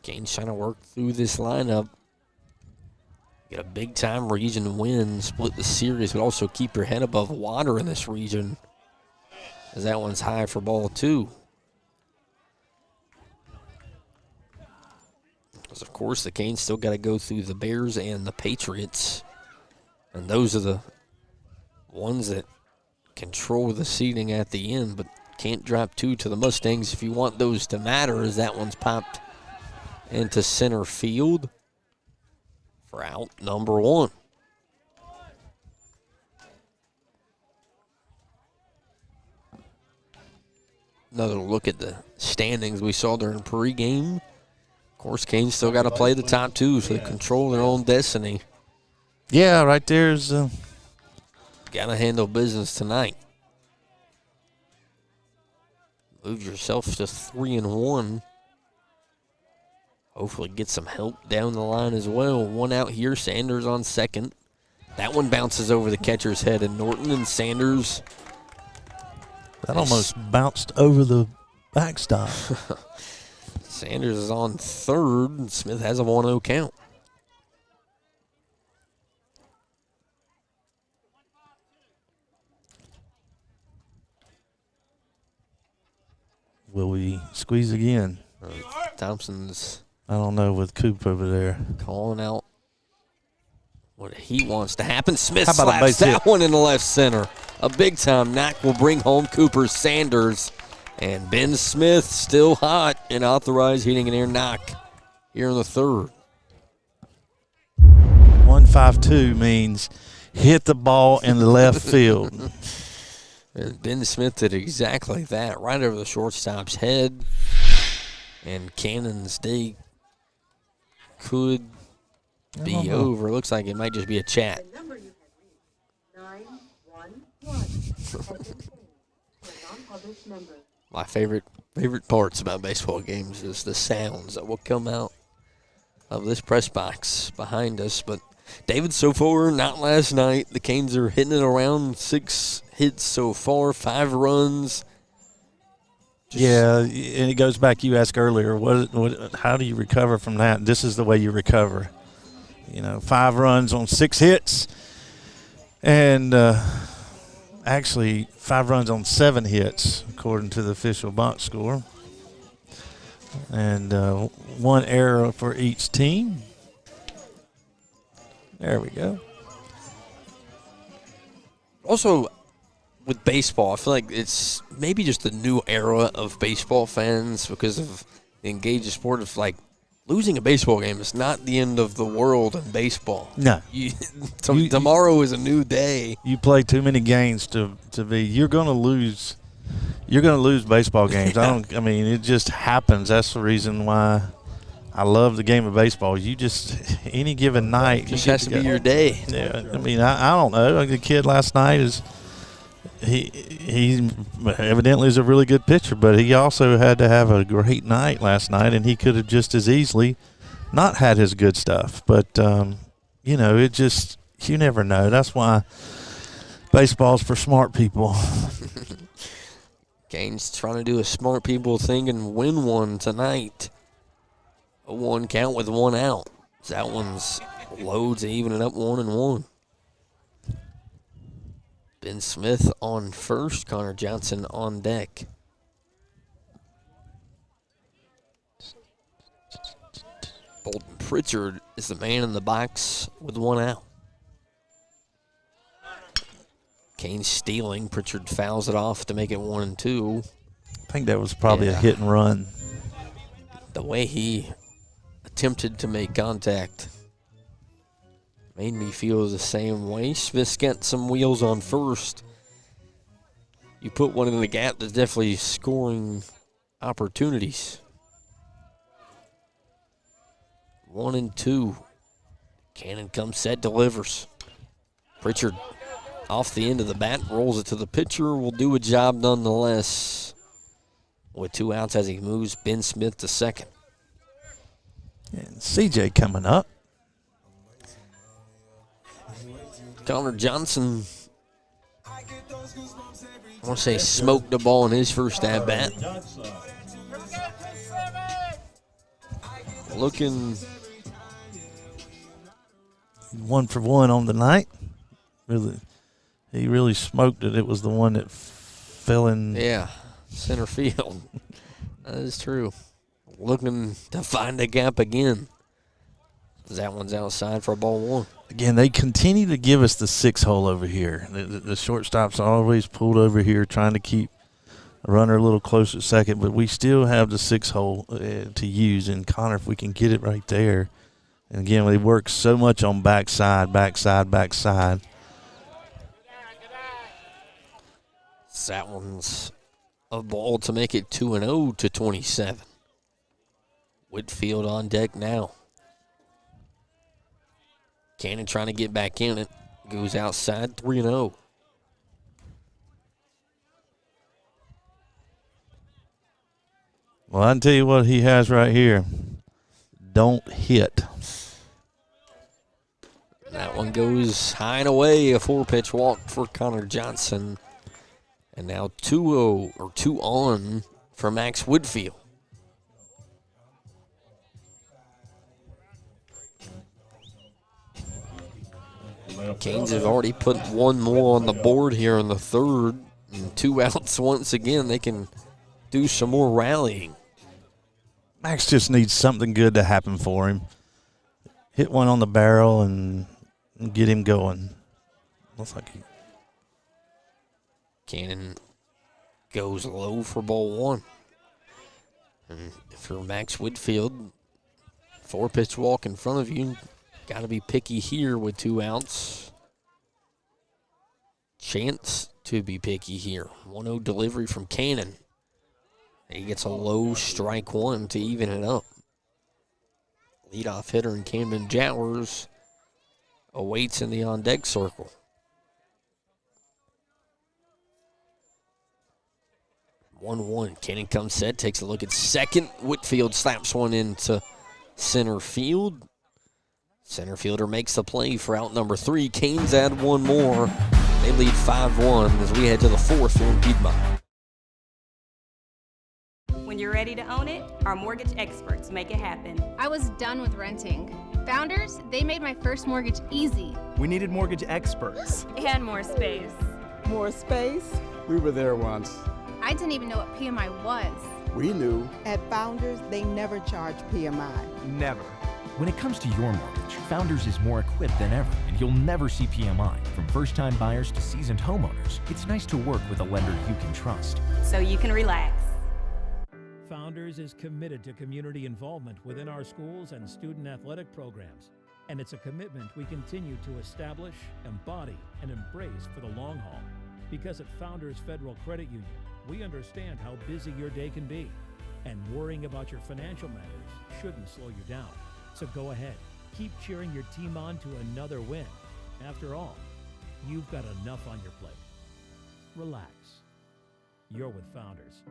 Canes trying to work through this lineup. Get a big-time region win, split the series, but also keep your head above water in this region, as that one's high for ball 2. Because, of course, the Canes still got to go through the Bears and the Patriots, and those are the ones that control the seeding at the end, but can't drop 2 to the Mustangs if you want those to matter, as that one's popped into center field for out number 1. Another look at the standings we saw during pregame. Of course, Canes still got to play the top 2, so they control their own destiny. Yeah, right there's. Got to handle business tonight. Move yourself to 3-1. Hopefully get some help down the line as well. One out here, Sanders on second. That one bounces over the catcher's head, and Norton and Sanders. That almost bounced over the backstop. Sanders is on third, and Smith has a 1-0 count. Will we squeeze again? Thompson's, I don't know, with Coop over there. Calling out what he wants to happen. Smith How about a slaps base that hit? one in the left center. A big-time knock will bring home Cooper Sanders. And Ben Smith still hot and authorized hitting an air knock here in the third. 1-5-2 means hit the ball in the left field. And Ben Smith did exactly that, right over the shortstop's head. And Cannon's day could be over. Looks like it might just be a chat. My favorite parts about baseball games is the sounds that will come out of this press box behind us. But David, so far, not last night. The Canes are hitting it around 6 hits so far, 5 runs. Yeah, and it goes back, you asked earlier, how do you recover from that? This is the way you recover. 5 runs on 6 hits, and actually 5 runs on 7 hits, according to the official box score. And 1 error for each team. There we go. Also, with baseball, I feel like it's maybe just the new era of baseball fans because of the engaged sport of, like, losing a baseball game is not the end of the world in baseball. No. Tomorrow is a new day. You play too many games to be. You're going to lose. You're going to lose baseball games. I mean, it just happens. That's the reason why I love the game of baseball. You just, any given night. It just has to be your day. Yeah. I mean, I don't know. The kid last night is. He evidently is a really good pitcher, but he also had to have a great night last night, and he could have just as easily not had his good stuff. But, it just, you never know. That's why baseball's for smart people. Canes trying to do a smart people thing and win one tonight. A 1 count with 1 out. That one's low to even it up 1-1. Ben Smith on first, Connor Johnson on deck. Bolton Pritchard is the man in the box with 1 out. Kane stealing. Pritchard fouls it off to make it 1-2. I think that was probably a hit and run. The way he attempted to make contact made me feel the same way. Smith's got some wheels on first. You put one in the gap, there's definitely scoring opportunities. 1-2. Cannon comes set, delivers. Pritchard off the end of the bat, rolls it to the pitcher, will do a job nonetheless. With 2 outs as he moves Ben Smith to second. And CJ coming up. Connor Johnson, I want to say, smoked the ball in his first at-bat. Looking 1 for 1 on the night. He really smoked it. It was the one that fell in. Yeah, center field. That is true. Looking to find a gap again. That one's outside for a ball 1. Again, they continue to give us the 6-hole over here. The shortstop's always pulled over here trying to keep a runner a little closer at second, but we still have the 6-hole to use. And, Connor, if we can get it right there. And, again, they work so much on backside. That one's a ball to make it 2-0 to 27. Whitfield on deck now. Cannon trying to get back in it. Goes outside, 3-0. Well, I can tell you what he has right here. Don't hit. That one goes high and away. A 4-pitch walk for Connor Johnson. And now 2-0, or 2 on for Max Whitfield. Canes have already put 1 more on the board here in the 3rd. And 2 outs once again. They can do some more rallying. Max just needs something good to happen for him. Hit one on the barrel and get him going. Looks like he. Cannon goes low for ball 1. And for Max Whitfield, 4-pitch walk in front of you. Got to be picky here with 2 outs. Chance to be picky here. 1-0 delivery from Cannon. He gets a low strike 1 to even it up. Leadoff hitter in Camden Jowers awaits in the on-deck circle. 1-1. Cannon comes set, takes a look at second. Whitfield slaps one into center field. Center fielder makes the play for out number 3. Canes add 1 more. They lead 5-1 as we head to the 4th here in Piedmont. When you're ready to own it, our mortgage experts make it happen. I was done with renting. Founders, they made my first mortgage easy. We needed mortgage experts. And more space. More space? We were there once. I didn't even know what PMI was. We knew. At Founders, they never charge PMI. Never. When it comes to your mortgage, Founders is more equipped than ever, and you'll never see PMI. From first-time buyers to seasoned homeowners, it's nice to work with a lender you can trust. So you can relax. Founders is committed to community involvement within our schools and student athletic programs. And it's a commitment we continue to establish, embody, and embrace for the long haul. Because at Founders Federal Credit Union, we understand how busy your day can be. And worrying about your financial matters shouldn't slow you down. So go ahead, keep cheering your team on to another win. After all, you've got enough on your plate. Relax. You're with Founders.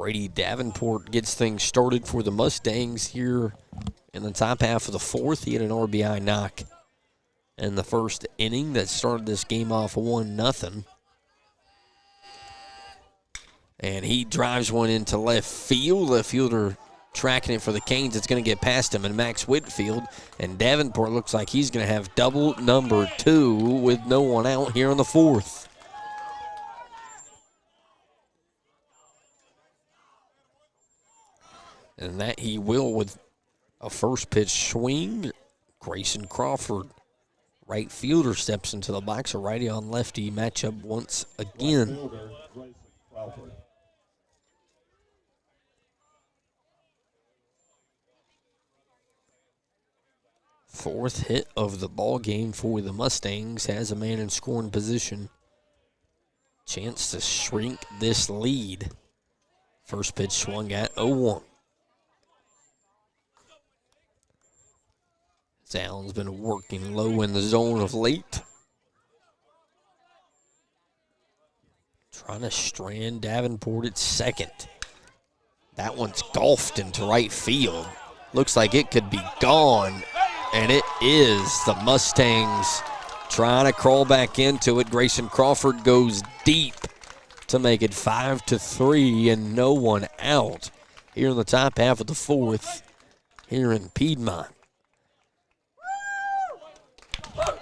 Brady Davenport gets things started for the Mustangs here in the top half of the fourth. He had an RBI knock in the first inning that started this game off 1-0. And he drives one into left field. Left fielder tracking it for the Canes. It's going to get past him and Max Whitfield. And Davenport looks like he's going to have double number 2 with no one out here in the fourth. And that he will with a first pitch swing. Grayson Crawford, right fielder, steps into the box. A righty on lefty matchup once again. Fourth hit of the ball game for the Mustangs, has a man in scoring position. Chance to shrink this lead. First pitch swung at 0-1. Allen's been working low in the zone of late. Trying to strand Davenport at second. That one's golfed into right field. Looks like it could be gone, and it is. The Mustangs trying to crawl back into it. Grayson Crawford goes deep to make it 5-3 and no one out here in the top half of the fourth here in Piedmont.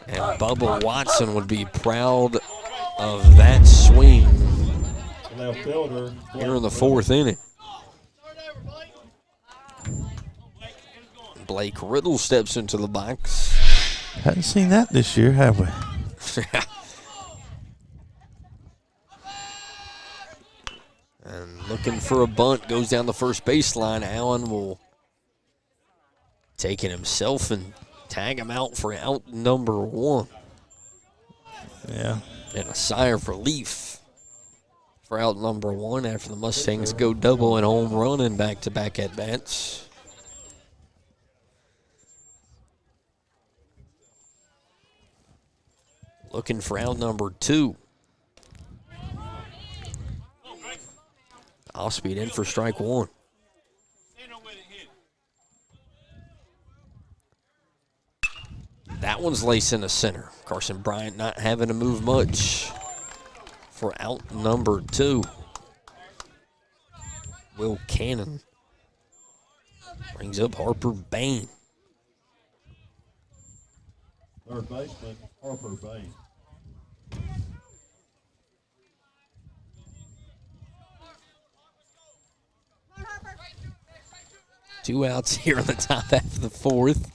And Bubba Watson would be proud of that swing here in the fourth inning. Blake Riddle steps into the box. Hadn't seen that this year, have we? And looking for a bunt, goes down the first baseline. Allen will take it himself and tag him out for out number 1. Yeah. And a sigh of relief for out number 1 after the Mustangs go double and home run in back-to-back at-bats. Looking for out number 2. Off speed in for strike 1. That one's laced in the center. Carson Bryant not having to move much for out number 2. Will Cannon brings up Harper Bain. Third baseman, Harper Bain. Two outs here in the top half of the fourth.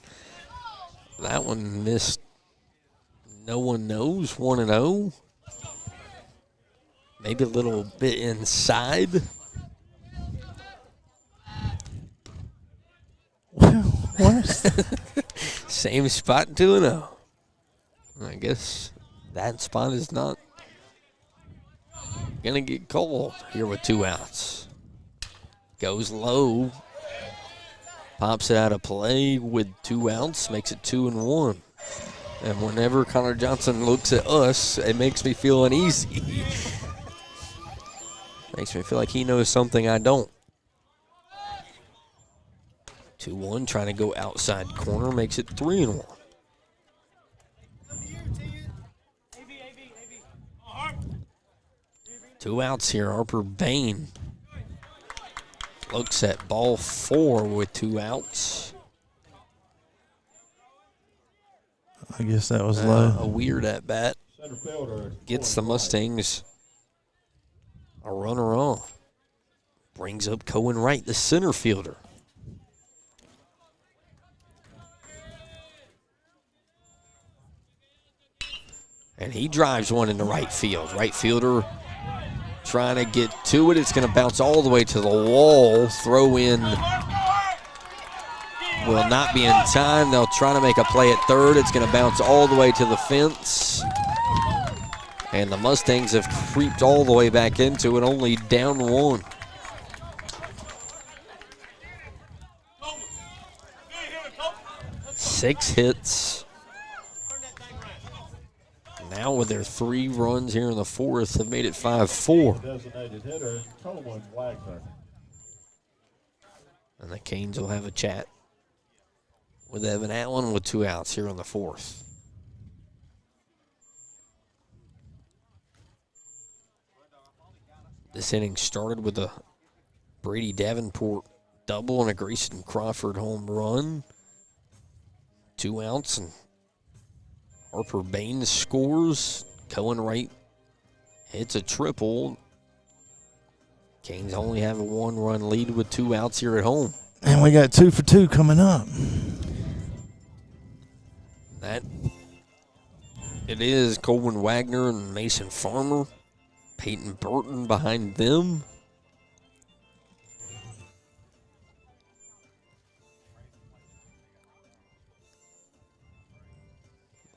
That one missed. No one knows. 1-0. Maybe a little bit inside. Same spot, 2-0. I guess that spot is not going to get called here with 2 outs. Goes low. Pops it out of play with 2 outs, makes it 2-1. And whenever Connor Johnson looks at us, it makes me feel uneasy. Makes me feel like he knows something I don't. 2-1, trying to go outside corner, makes it 3-1. Two outs here, Harper Bain looks at ball 4 with 2 outs. I guess that was low. A weird at bat. Gets the Mustangs a runner on. Brings up Cohen Wright, the center fielder. And he drives one into right field. Right fielder trying to get to it. It's going to bounce all the way to the wall. Throw in will not be in time. They'll try to make a play at third. It's going to bounce all the way to the fence. And the Mustangs have creeped all the way back into it, only down 1. Six hits. Now with their 3 runs here in the fourth have made it 5-4. Designated hitter, Coleman Wagner. And the Canes will have a chat with Evan Allen with 2 outs here in the 4th. This inning started with a Brady Davenport double and a Grayson Crawford home run. 2 outs, and Harper Baines scores. Cohen Wright hits a triple. Canes only have a 1-run lead with 2 outs here at home. And we got 2 for 2 coming up. That it is Coleman Wagner and Mason Farmer. Peyton Burton behind them.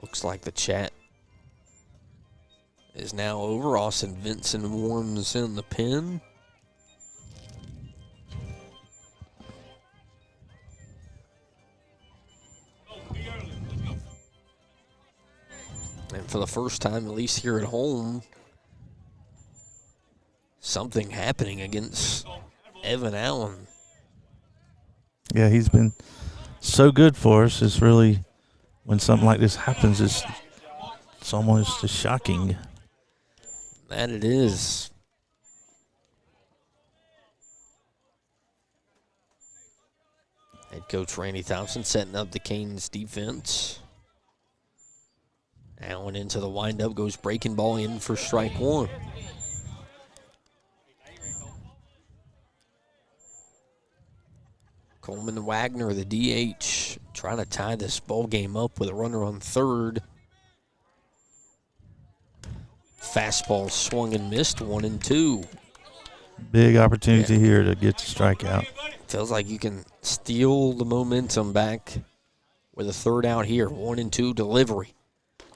Looks like the chat is now over. Austin Vinson warms in the pen. And for the first time, at least here at home, something happening against Evan Allen. Yeah, he's been so good for us. It's really, when something like this happens, it's almost just shocking. That it is. Head coach Randy Thompson setting up the Canes defense. Allen into the windup, goes breaking ball in for strike 1. Coleman Wagner, the DH, trying to tie this ball game up with a runner on third. Fastball swung and missed, 1-2. Big opportunity here to get the strikeout. Feels like you can steal the momentum back with a third out here. 1-2 delivery.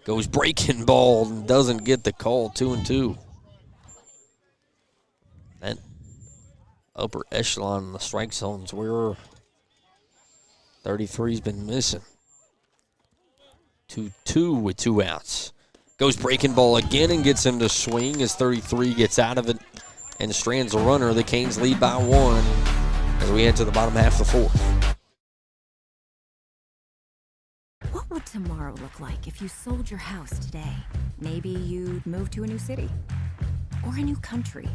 Goes breaking ball and doesn't get the call. 2-2. That upper echelon in the strike zones where 33's been missing. 2-2 with 2 outs. Goes breaking ball again and gets him to swing as 33 gets out of it and strands a runner. The Canes lead by 1 as we head to the bottom half of the 4th. What would tomorrow look like if you sold your house today? Maybe you'd move to a new city or a new country.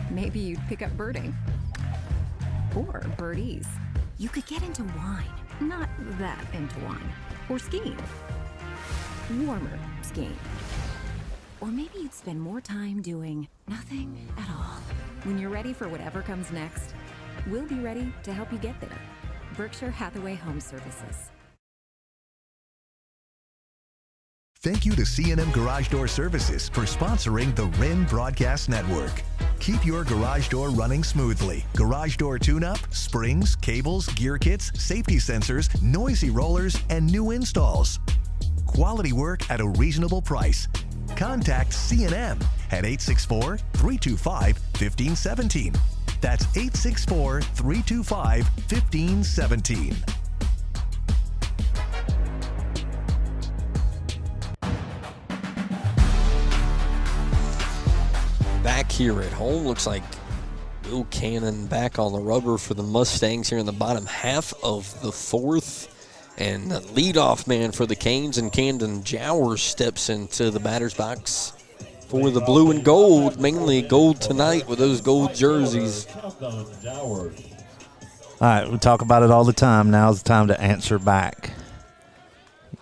Maybe you'd pick up birding or birdies. You could get into wine, not that into wine, or skiing, warmer skiing. Or maybe you'd spend more time doing nothing at all. When you're ready for whatever comes next, we'll be ready to help you get there. Berkshire Hathaway Home Services. Thank you to C&M Garage Door Services for sponsoring the Wren Broadcast Network. Keep your garage door running smoothly. Garage door tune-up, springs, cables, gear kits, safety sensors, noisy rollers, and new installs. Quality work at a reasonable price. Contact C&M at 864-325-1517. That's 864-325-1517. Back here at home, looks like Will Cannon back on the rubber for the Mustangs here in the bottom half of the 4th. And the leadoff man for the Canes and Camden Jowers steps into the batter's box for the blue and gold, mainly gold tonight with those gold jerseys. All right, we talk about it all the time. Now's the time to answer back.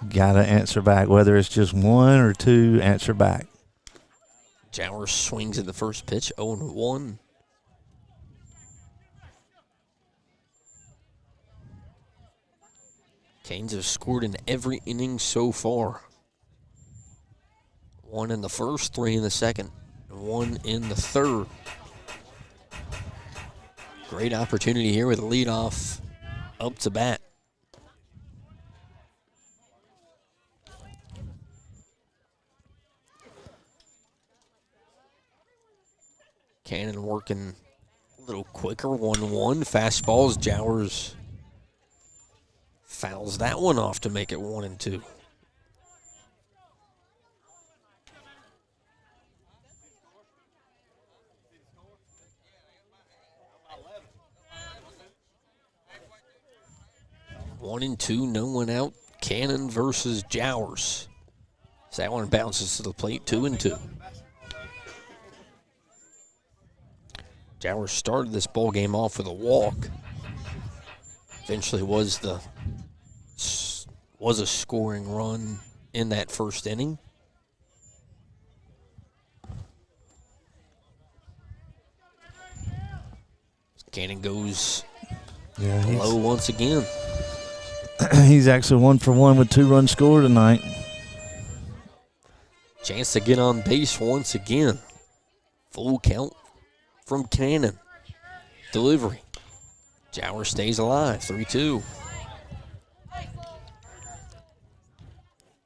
Got to answer back, whether it's just 1 or 2, answer back. Jowers swings at the first pitch, 0-1. Canes have scored in every inning so far. 1 in the first, 3 in the second, and 1 in the third. Great opportunity here with a leadoff up to bat. Cannon working a little quicker, 1-1. Fastballs, Jowers fouls that one off to make it 1-2. 1-2, no one out. Cannon versus Jowers. So that one bounces to the plate, 2-2. Jowers started this ball game off with a walk. Eventually was a scoring run in that first inning. Cannon goes low once again. He's actually 1 for 1 with 2 runs scored tonight. Chance to get on base once again. Full count from Cannon. Delivery. Jowers stays alive, 3-2.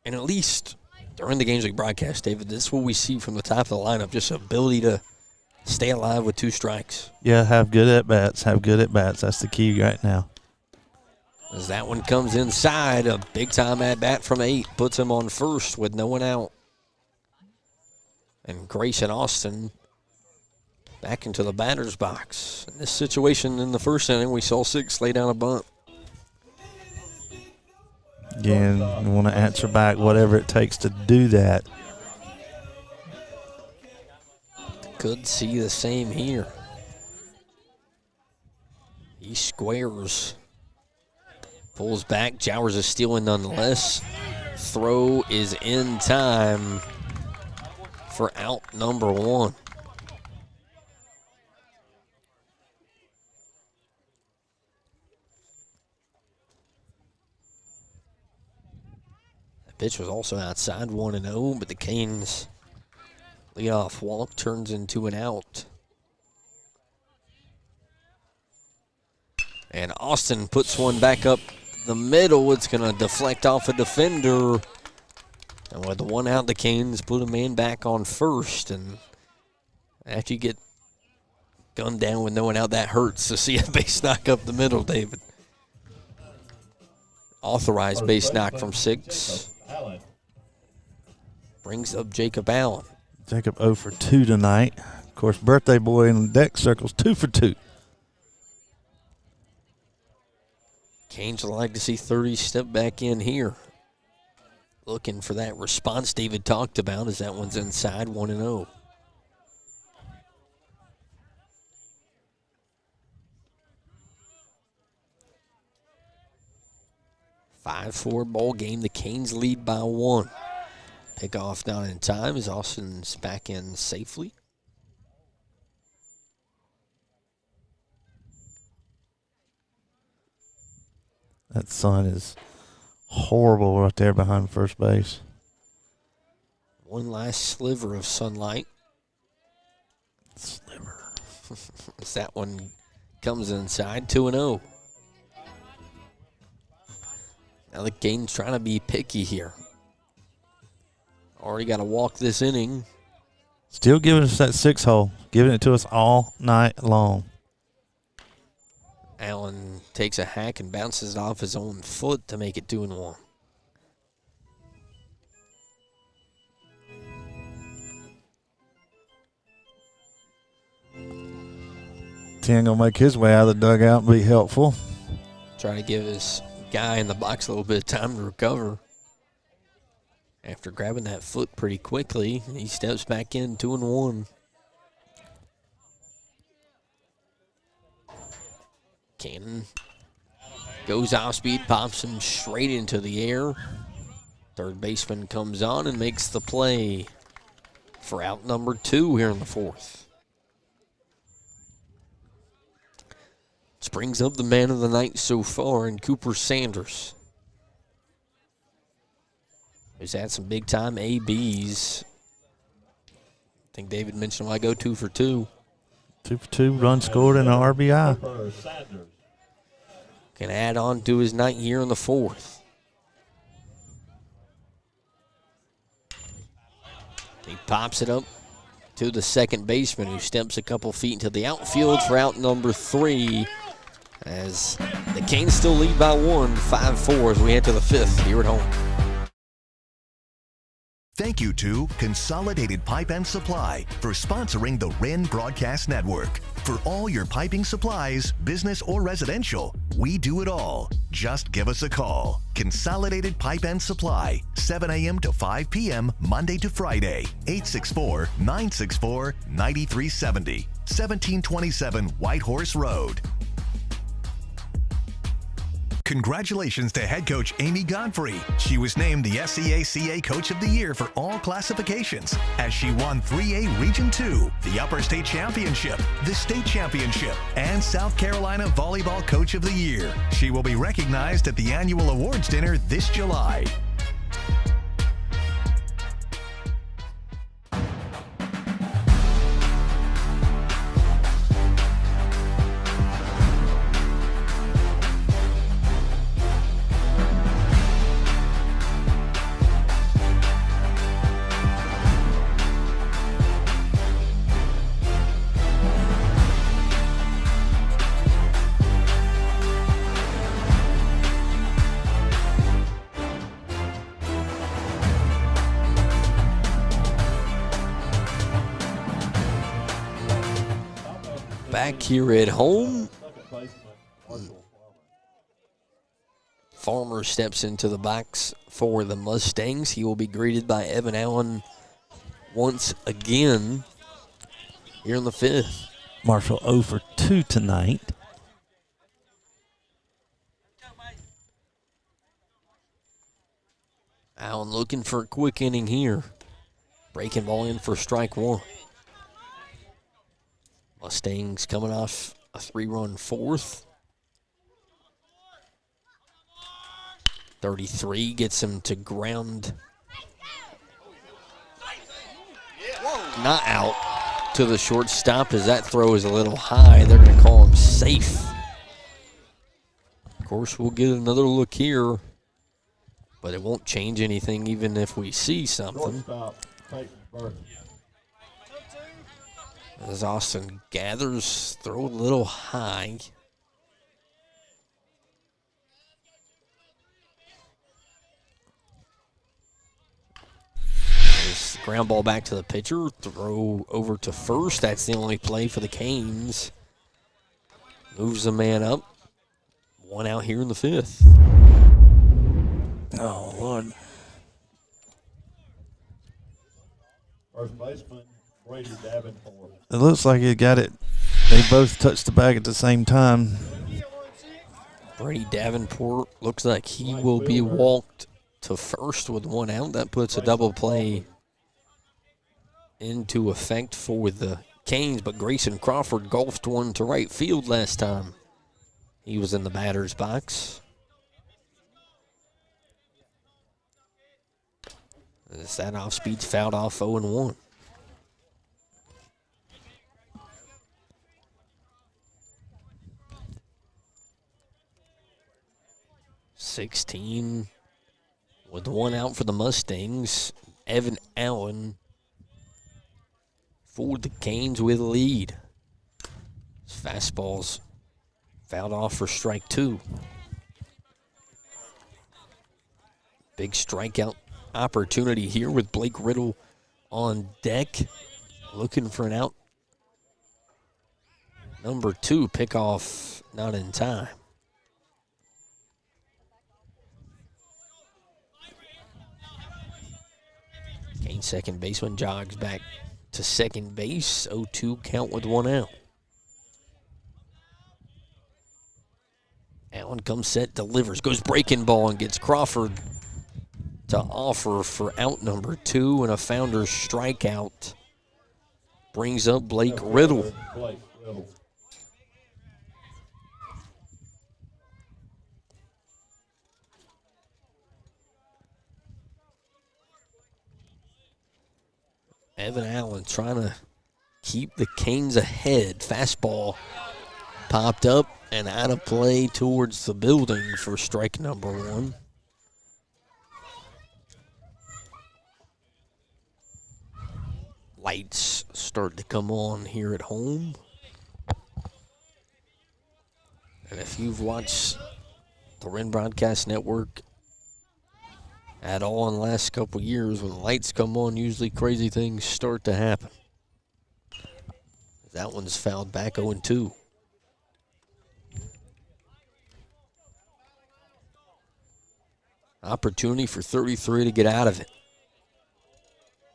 And at least during the games we broadcast, David, this is what we see from the top of the lineup, just ability to stay alive with 2 strikes. Yeah, have good at-bats. That's the key right now. As that one comes inside, a big-time at-bat from 8 puts him on first with no one out. And Grayson Austin back into the batter's box. In this situation in the first inning, we saw 6 lay down a bunt. Again, you want to answer back whatever it takes to do that. Could see the same here. He squares. Pulls back. Jowers is stealing nonetheless. Throw is in time for out number 1. The pitch was also outside, 1-0, but the Canes leadoff walk turns into an out. And Austin puts one back up the middle. It's going to deflect off a defender. And with the 1 out, the Canes put a man back on first. And after you get gunned down with no one out, that hurts to see a base knock up the middle, David. Authorized base knock from 6. Brings up Jacob Allen. Jacob 0 for 2 tonight. Of course, birthday boy in the deck circles 2 for 2. Canes would like to see 30 step back in here. Looking for that response David talked about as that one's inside, 1-0. Five-4 ball game. The Canes lead by 1. Pickoff down in time as Austin's back in safely. That sun is horrible right there behind first base. One last sliver of sunlight. Sliver. As that one comes inside, 2-0. Now the Canes trying to be picky here. Already got to walk this inning. Still giving us that 6-hole. Giving it to us all night long. Allen takes a hack and bounces it off his own foot to make it 2-1. Ten gonna make his way out of the dugout and be helpful. Try to give his guy in the box a little bit of time to recover. After grabbing that foot pretty quickly, he steps back in, 2-1. Cannon goes off speed, pops him straight into the air. Third baseman comes on and makes the play for out number 2 here in the 4th. This brings up the man of the night so far in Cooper Sanders, who's had some big-time ABs. I think David mentioned why I go 2 for 2. 2 for 2, run scored and an RBI. Can add on to his night here in the 4th. He pops it up to the second baseman, who steps a couple feet into the outfield for out number 3. As the Canes still lead by 1, 5-4 as we head to the 5th here at home. Thank you to Consolidated Pipe and Supply for sponsoring the Wren Broadcast Network. For all your piping supplies, business or residential, we do it all. Just give us a call. Consolidated Pipe and Supply, 7 a.m. to 5 p.m. Monday to Friday, 864-964-9370, 1727 White Horse Road. Congratulations to head coach Amy Godfrey. She was named the SCHSL Coach of the Year for all classifications as she won 3A Region 2, the Upper State Championship, the State Championship, and South Carolina Volleyball Coach of the Year. She will be recognized at the annual awards dinner this July. Back here at home, Farmer steps into the box for the Mustangs. He will be greeted by Evan Allen once again here in the fifth. Marshall 0 for 2 tonight. Allen looking for a quick inning here. Breaking ball in for strike one. Mustangs coming off a 3-run fourth. 33 gets him to ground. Not out to the shortstop as that throw is a little high. They're going to call him safe. Of course, we'll get another look here, but it won't change anything even if we see something. As Austin gathers, throw a little high. There's the ground ball back to the pitcher. Throw over to first. That's the only play for the Canes. Moves the man up. One out here in the fifth. Oh, Lord. First baseman, Brady Davenport. It looks like he got it. They both touched the bag at the same time. Brady Davenport looks like he will be walked to first with one out. That puts a double play into effect for the Canes, but Grayson Crawford golfed one to right field last time he was in the batter's box. As that off-speed's fouled off 0-1. $16 with one out for the Mustangs. Evan Allen for the Canes with a lead. His fastball's fouled off for strike two. Big strikeout opportunity here with Blake Riddle on deck. Looking for an out. Number two, pickoff not in time. Canes second baseman jogs back to second base. 0-2 count with one out. Allen comes set, delivers, goes breaking ball and gets Crawford to offer for out number two, and a Founders strikeout brings up Blake Riddle. Evan Allen trying to keep the Canes ahead. Fastball popped up and out of play towards the building for strike number one. Lights start to come on here at home. And if you've watched the Wren Broadcast Network at all in the last couple years. When the lights come on, usually crazy things start to happen. That one's fouled back 0-2. Opportunity for 33 to get out of it.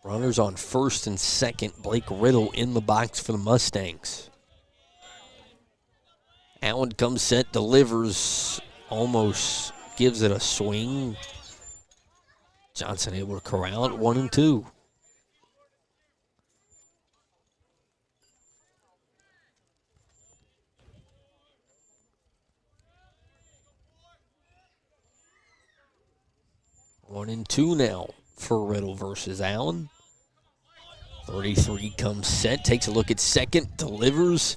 Runners on first and second. Blake Riddle in the box for the Mustangs. Allen comes set, delivers, almost gives it a swing. Johnson able to corral it, 1-2. One and two now for Riddle versus Allen. 33 comes set, takes a look at second, delivers,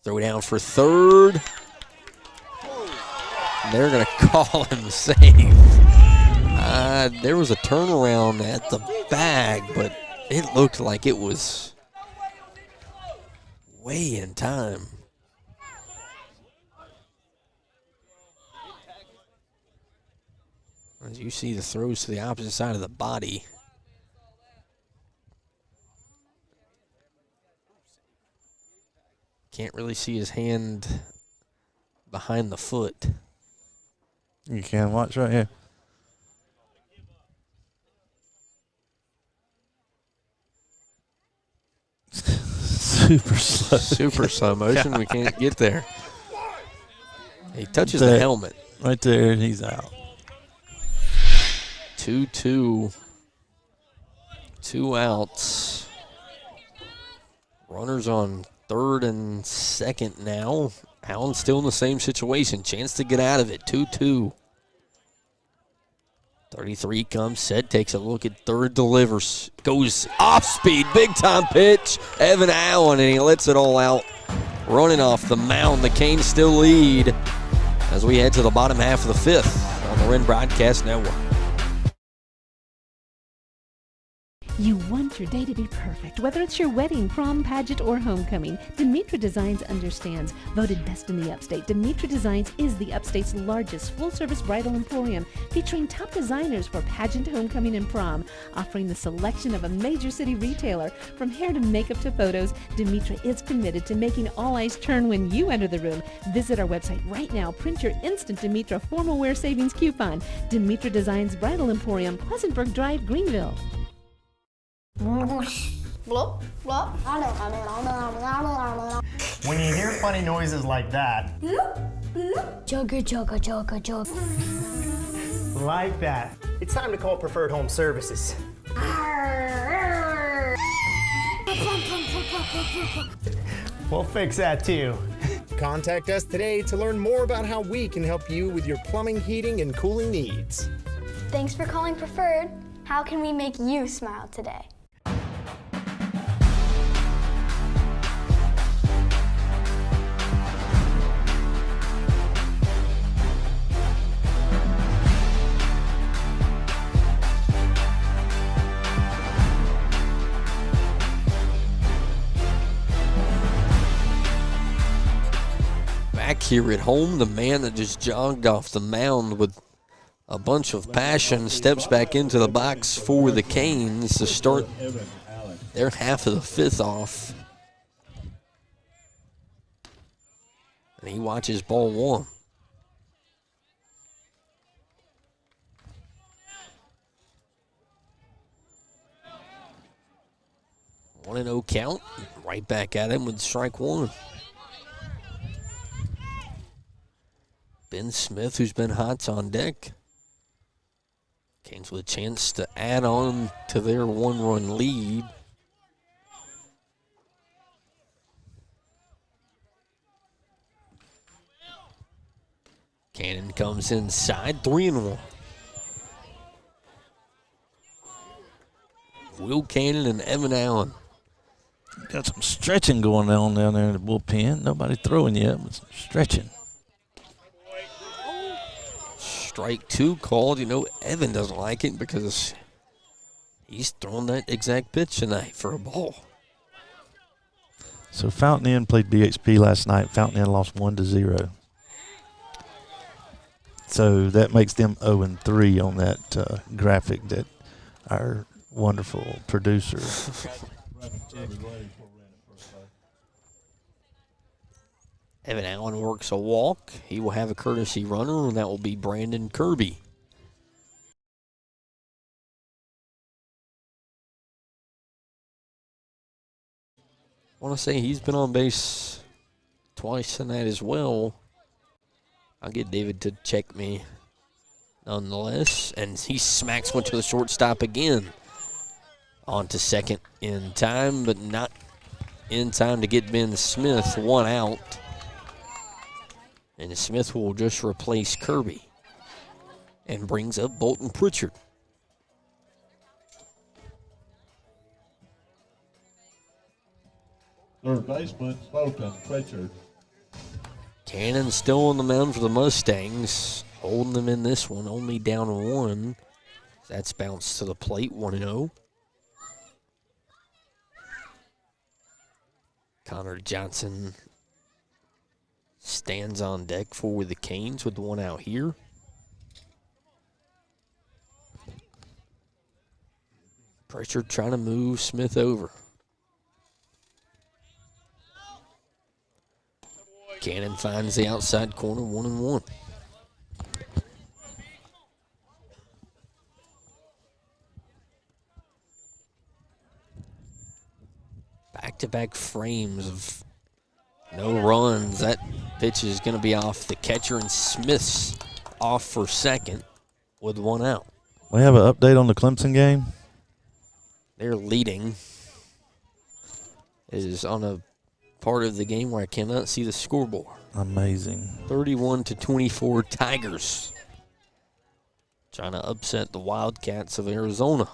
throw down for third. And they're going to call him safe. There was a turnaround at the bag, but it looked like it was way in time. As you see the throws to the opposite side of the body. Can't really see his hand behind the foot. You can watch right here. Super slow. Super slow motion. We can't get there. He touches the helmet. Right there, and he's out. 2-2. 2 outs. Runners on third and second now. Allen still in the same situation. Chance to get out of it. 2-2. 33 comes set, takes a look at third, delivers, goes off speed, big time pitch. Evan Allen, and he lets it all out. Running off the mound, the Canes still lead as we head to the bottom half of the fifth on the Wren Broadcast Network. You want your day to be perfect, whether it's your wedding, prom, pageant, or homecoming. Demetra Designs understands. Voted best in the upstate, Demetra Designs is the upstate's largest full-service bridal emporium, featuring top designers for pageant, homecoming, and prom, offering the selection of a major city retailer. From hair to makeup to photos, Demetra is committed to making all eyes turn when you enter the room. Visit our website right now. Print your instant Demetra formal wear savings coupon. Demetra Designs Bridal Emporium, Pleasantburg Drive, Greenville. Blop, blop. When you hear funny noises like that, Jugga, jugga, jugga, jugga. like that, it's time to call Preferred Home Services. We'll fix that too. Contact us today to learn more about how we can help you with your plumbing, heating, and cooling needs. Thanks for calling Preferred. How can we make you smile today? Back here at home, the man that just jogged off the mound with a bunch of passion steps back into the box for the Canes to start their half of the fifth off. And he watches ball one. One and 0 count. Right back at him with strike one. Ben Smith, who's been hot's on deck. Canes with a chance to add on to their one-run lead. Cannon comes inside, 3-1. Will Cannon and Evan Allen. Got some stretching going on down there in the bullpen. Nobody throwing yet, but some stretching. Strike two called. You know, Evan doesn't like it because he's thrown that exact pitch tonight for a ball. So Fountain Inn played BXP last night. Fountain Inn lost 1-0. So that makes them 0-3 on that graphic that our wonderful producer. Evan Allen works a walk. He will have a courtesy runner, and that will be Brandon Kirby. I want to say he's been on base twice tonight as well. I'll get David to check me nonetheless. And he smacks one to the shortstop again. On to second in time, but not in time to get Ben Smith. 1 out. And Smith will just replace Kirby and brings up Bolton Pritchard. Third baseman, Bolton Pritchard. Cannon still on the mound for the Mustangs, holding them in this one, only down 1. That's bounced to the plate, 1-0. Connor Johnson stands on deck for the Canes with 1 out here. Pritchard trying to move Smith over. Cannon finds the outside corner, 1-1. Back-to-back frames of no runs. That pitch is going to be off the catcher, and Smith's off for second with 1 out. We have an update on the Clemson game. They're leading. It is on a part of the game where I cannot see the scoreboard. Amazing. 31-24 Tigers. Trying to upset the Wildcats of Arizona.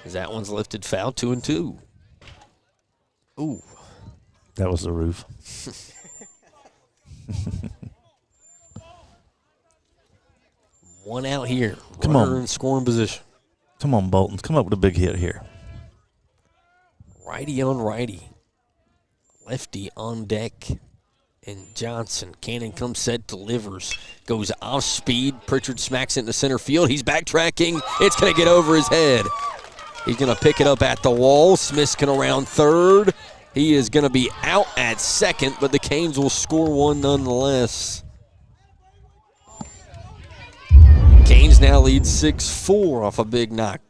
As that one's lifted foul, 2-2. Ooh. That was the roof. One out here. Come Runner on. in scoring position. Come on, Bolton. Come up with a big hit here. Righty on righty. Lefty on deck. And Johnson. Cannon comes set, delivers. Goes off speed. Pritchard smacks it into center field. He's backtracking. It's going to get over his head. He's going to pick it up at the wall. Smith's going to round third. He is going to be out at second, but the Canes will score 1 nonetheless. Canes now lead 6-4 off a big knock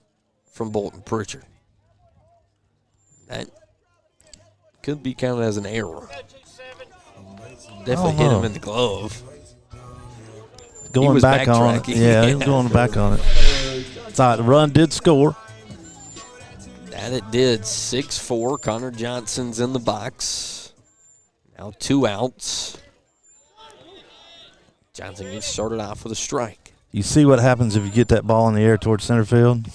from Bolton Pritchard. That could be counted as an error. Definitely hit him in the glove. Going back on it. Yeah, he was going back on it. Thought the run did score. That it did. 6-4. Connor Johnson's in the box. Now 2 outs. Johnson gets started off with a strike. You see what happens if you get that ball in the air towards center field?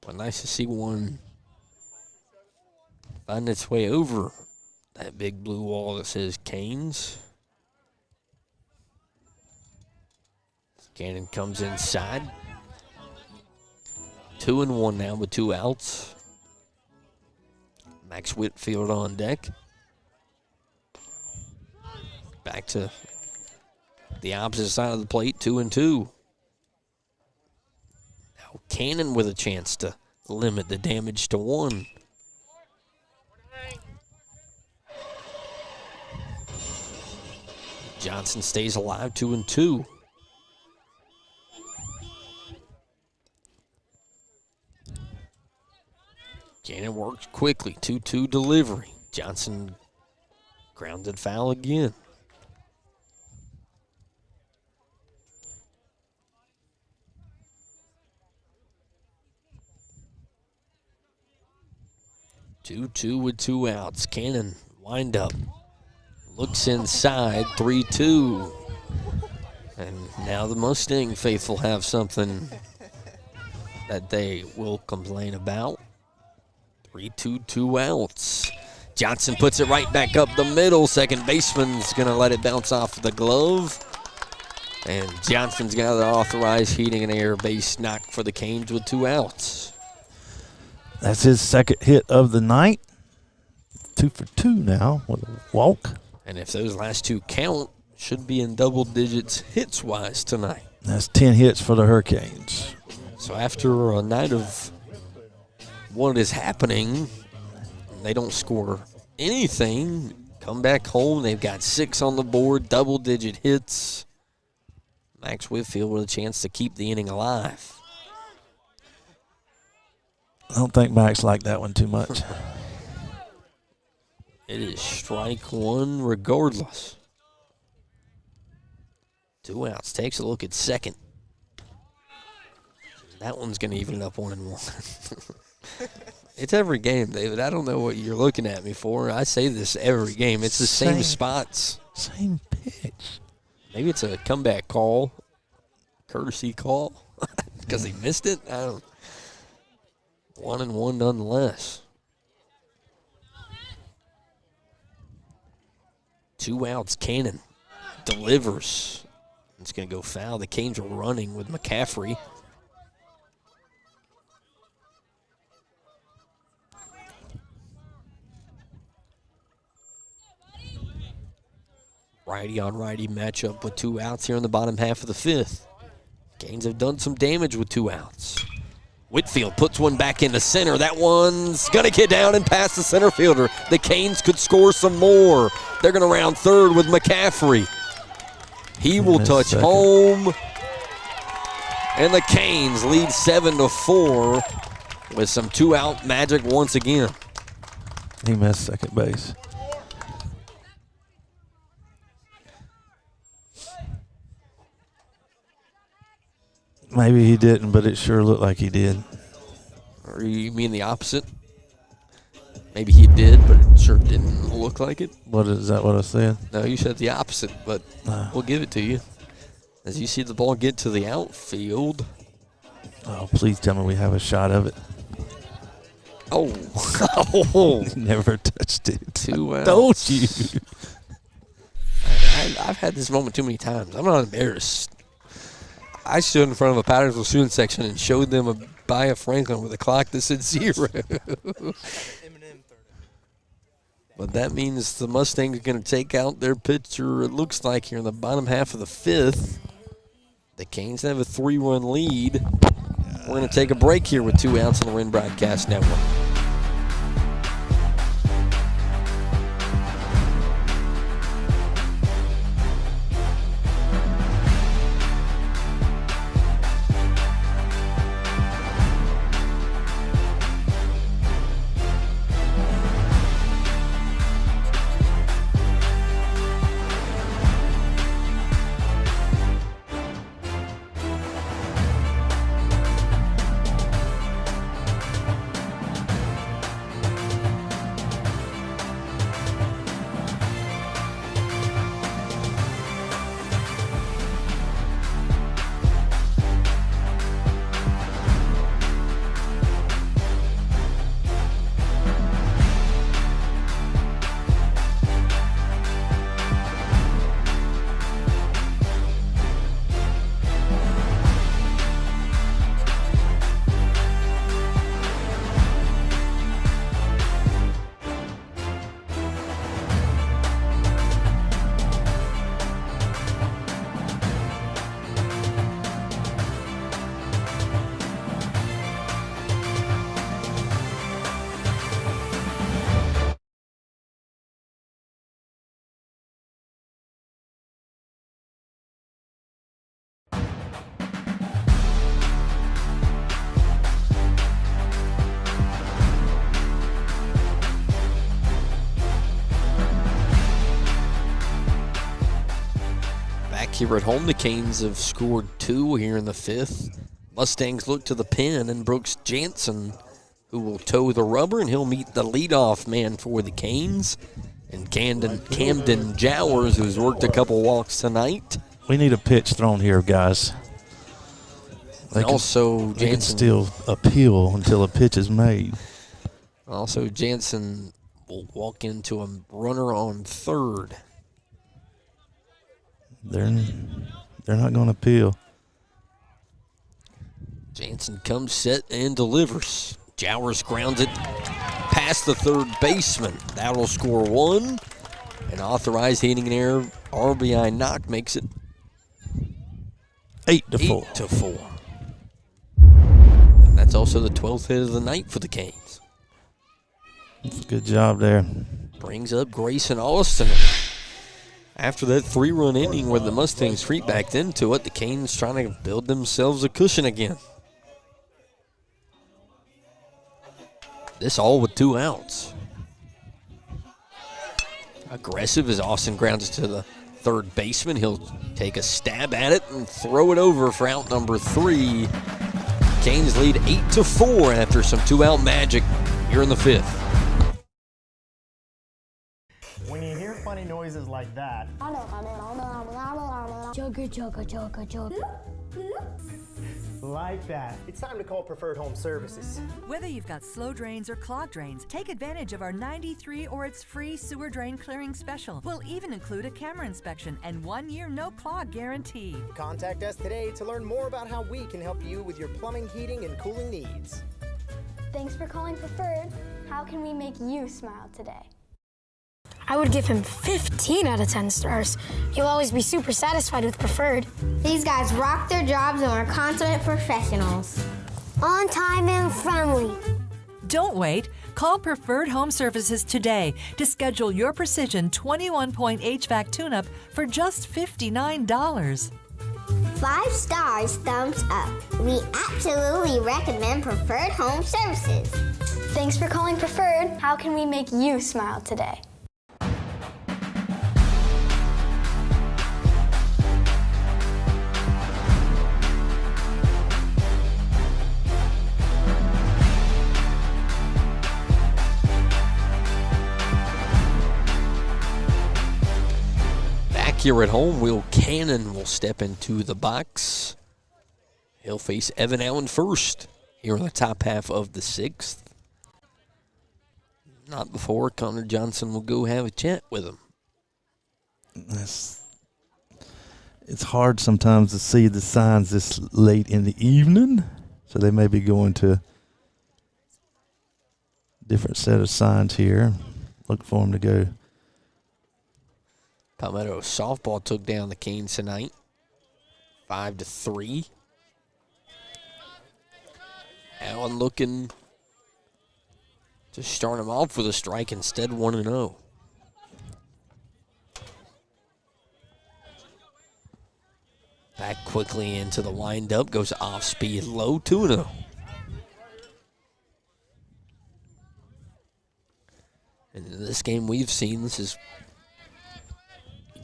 Well, nice to see one find its way over that big blue wall that says Canes. Cannon comes inside. 2-1 now with 2 outs. Max Whitfield on deck. Back to the opposite side of the plate, 2-2. Now Cannon with a chance to limit the damage to 1. Johnson stays alive, 2-2. Cannon works quickly, 2-2 delivery. Johnson grounded foul again. Two with 2 outs. Cannon wind up. Looks inside, 3-2. And now the Mustang faithful have something that they will complain about. 3-2, 2 outs. Johnson puts it right back up the middle. Second baseman's going to let it bounce off the glove. And Johnson's got the authorized heating and air base knock for the Canes with 2 outs. That's his second hit of the night. 2 for 2 now with a walk. And if those last two count, should be in double digits hits-wise tonight. That's 10 hits for the Hurricanes. So after a night of what is happening, they don't score anything. Come back home, they've got 6 on the board, double-digit hits. Max Whitfield with a chance to keep the inning alive. I don't think Max liked that one too much. It is strike one regardless. 2 outs. Takes a look at second. That one's going to even it up 1-1. It's every game, David. I don't know what you're looking at me for. I say this every game. It's the same spots. Same pitch. Maybe it's a comeback call, courtesy call, because he missed it. I don't. 1-1 nonetheless. 2 outs. Cannon delivers. It's going to go foul. The Canes are running with McCaffrey. Righty on righty matchup with 2 outs here in the bottom half of the 5th. Canes have done some damage with 2 outs. Whitfield puts one back into center. That one's going to get down and past the center fielder. The Canes could score some more. They're going to round third with McCaffrey. He will touch home. And the Canes lead 7-4 with some 2-out magic once again. He missed second base. Maybe he didn't, but it sure looked like he did. Or you mean the opposite? Maybe he did, but it sure didn't look like it. Is that what I said? No, you said the opposite, but we'll give it to you. As you see the ball get to the outfield. Oh, please tell me we have a shot of it. Oh. He never touched it. 2 outs. Told you. I've had this moment too many times. I'm not embarrassed. I stood in front of a Pattersville student section and showed them a Baya Franklin with a clock that said 0. But that means the Mustangs are going to take out their pitcher, it looks like, here in the bottom half of the 5th. The Canes have a 3-run lead. We're going to take a break here with 2 outs on the Wren Broadcast Network. Here at home, the Canes have scored 2 here in the 5th. Mustangs look to the pen, and Brooks Jansen, who will toe the rubber, and he'll meet the leadoff man for the Canes. And Camden Jowers, who's worked a couple walks tonight. We need a pitch thrown here, guys. They can still appeal until a pitch is made. Also, Jansen will walk into a runner on third. They're not going to appeal. Jansen comes set and delivers. Jowers grounds it past the third baseman. That'll score 1. An authorized hitting error, RBI knock makes it 8-4. 8-4. And that's also the 12th hit of the night for the Canes. That's a good job there. Brings up Grayson Austin. After that 3-run inning where the Mustangs free backed into it, the Canes trying to build themselves a cushion again. This all with 2 outs. Aggressive as Austin grounds it to the third baseman. He'll take a stab at it and throw it over for out number 3. Canes lead 8-4 after some 2-out magic here in the 5th. When you hear funny noises like that, like that, it's time to call Preferred Home Services. Whether you've got slow drains or clogged drains, take advantage of our 93 or its free sewer drain clearing special. We'll even include a camera inspection and 1-year no clog guarantee. Contact us today to learn more about how we can help you with your plumbing, heating, and cooling needs. Thanks for calling Preferred. How can we make you smile today? I would give him 15 out of 10 stars. You'll always be super satisfied with Preferred. These guys rock their jobs and are consummate professionals. On time and friendly. Don't wait. Call Preferred Home Services today to schedule your Precision 21-point HVAC tune-up for just $59. 5 stars, thumbs up. We absolutely recommend Preferred Home Services. Thanks for calling Preferred. How can we make you smile today? Here at home, Will Cannon will step into the box. He'll face Evan Allen first here in the top half of the 6th. Not before Connor Johnson will go have a chat with him. It's hard sometimes to see the signs this late in the evening, so they may be going to a different set of signs here. Look for them to go. Palmetto softball took down the Canes tonight, 5-3. Allen looking to start him off with a strike instead, 1-0. Back quickly into the windup, goes off speed low, 2-0. And in this game we've seen, this is.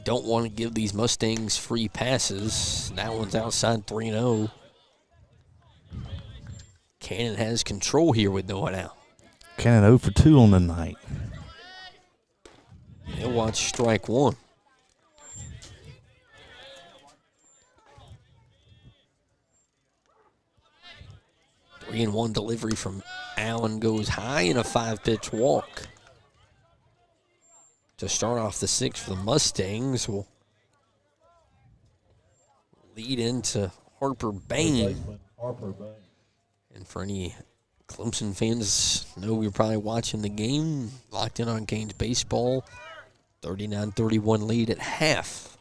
Don't want to give these Mustangs free passes. That one's outside 3-0. Cannon has control here with no one out. Cannon 0 for 2 on the night. He'll watch strike 1. Three and 1 delivery from Allen goes high and a 5-pitch walk. To start off the 6th for the Mustangs will lead into Harper Bain. And for any Clemson fans, know you're probably watching the game, locked in on Canes baseball, 39-31 lead at half.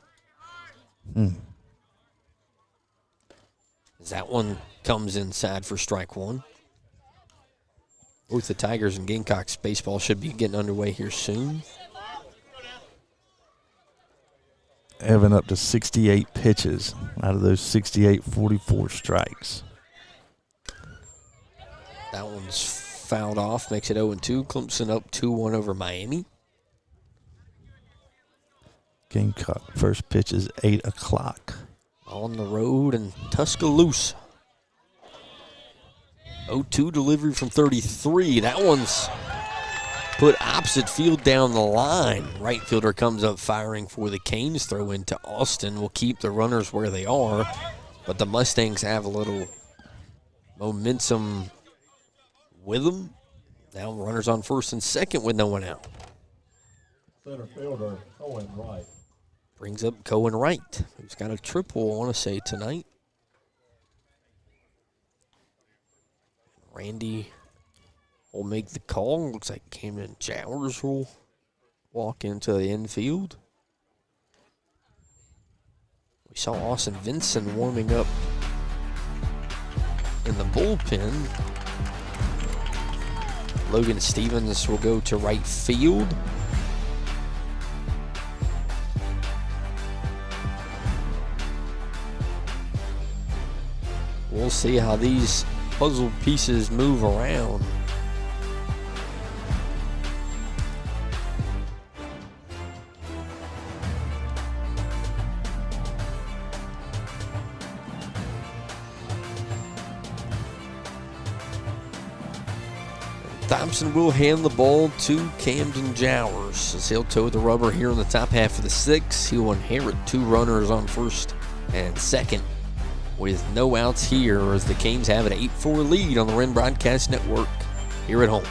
As that one comes inside for strike 1. Both the Tigers and Gamecocks baseball should be getting underway here soon. Evan up to 68 pitches. Out of those 68, 44 strikes. That one's fouled off, makes it 0-2. Clemson up 2-1 over Miami. Gamecock first pitch is 8 o'clock. On the road in Tuscaloosa. 0-2 delivery from 33. That one's put opposite field down the line. Right fielder comes up firing for the Canes. Throw into Austin will keep the runners where they are. But the Mustangs have a little momentum with them. Now runners on first and second with no one out. Center fielder, Cohen Wright. Brings up Cohen Wright, who's got a triple, I want to say, tonight. Randy will make the call. Looks like Camden Jowers will walk into the infield. We saw Austin Vinson warming up in the bullpen. Logan Stevens will go to right field. We'll see how these puzzle pieces move around. Thompson will hand the ball to Camden Jowers as he'll toe the rubber here in the top half of the sixth. He'll inherit 2 runners on first and second with no outs here as the Canes have an 8-4 lead on the Wren Broadcast Network here at home.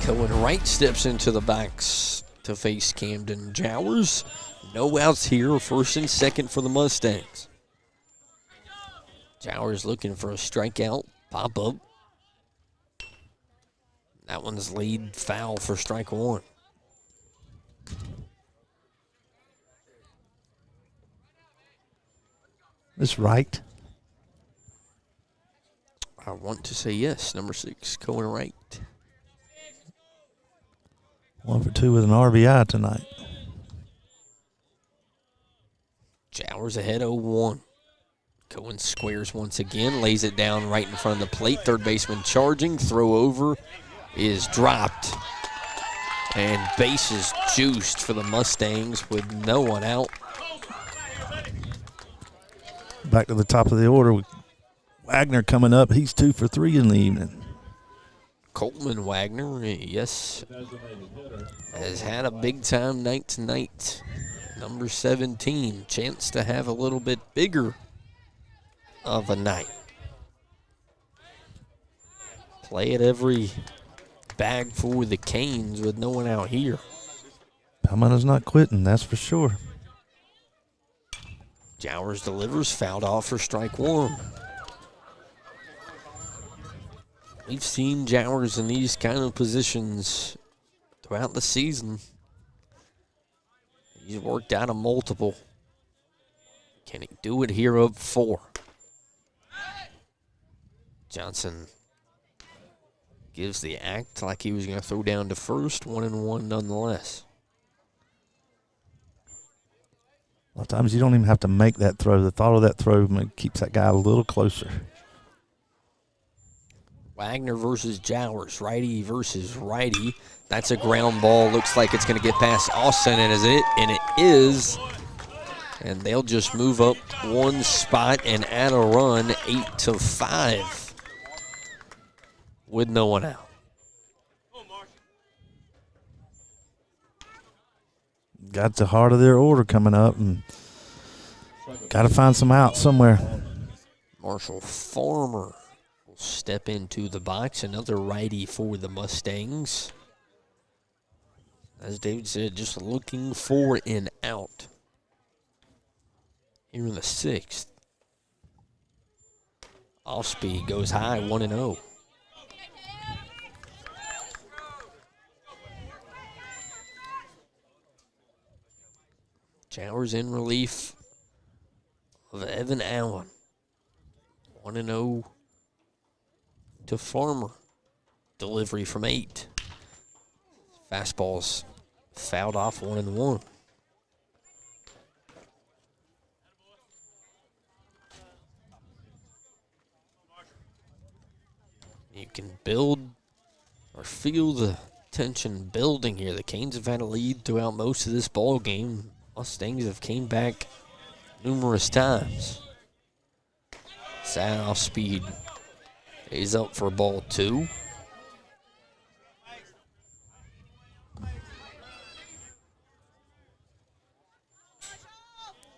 Cohen Wright steps into the box to face Camden Jowers. No outs here, first and second for the Mustangs. Jowers looking for a strikeout, pop up. That one's lead foul for strike one. This Wright? I want to say yes, number 6, Cohen Wright. 1 for 2 with an RBI tonight. Jowers ahead 0-1. Cohen squares once again, lays it down right in front of the plate. Third baseman charging, throw over is dropped. And bases juiced for the Mustangs with no one out. Back to the top of the order with Wagner coming up. He's 2 for 3 in the evening. Coleman Wagner, yes, has had a big-time night tonight. Number 17, chance to have a little bit bigger of a night. Play at every bag for the Canes with no one out here. Palmetto's not quitting, that's for sure. Jowers delivers, fouled off for strike one. We've seen Jowers in these kind of positions throughout the season. He's worked out a multiple. Can he do it here up 4? Johnson gives the act like he was going to throw down to first, 1-1 nonetheless. A lot of times you don't even have to make that throw. The thought of that throw keeps that guy a little closer. Wagner versus Jowers, righty versus righty. That's a ground ball. Looks like it's going to get past Austin, and it is. And they'll just move up 1 spot and add a run, 8-5, with no one out. Got the heart of their order coming up, and Got to find some out somewhere. Marshall Farmer will step into the box. Another righty for the Mustangs. As David said, just looking for an out here in the 6th. Off speed goes high, 1-0. Jowers in relief of Evan Allen. 1-0 to Farmer. Delivery from 8. Fastball's fouled off, 1-1. You can build or feel the tension building here. The Canes have had a lead throughout most of this ball game. Mustangs have came back numerous times. Sad off speed. He's up for ball 2.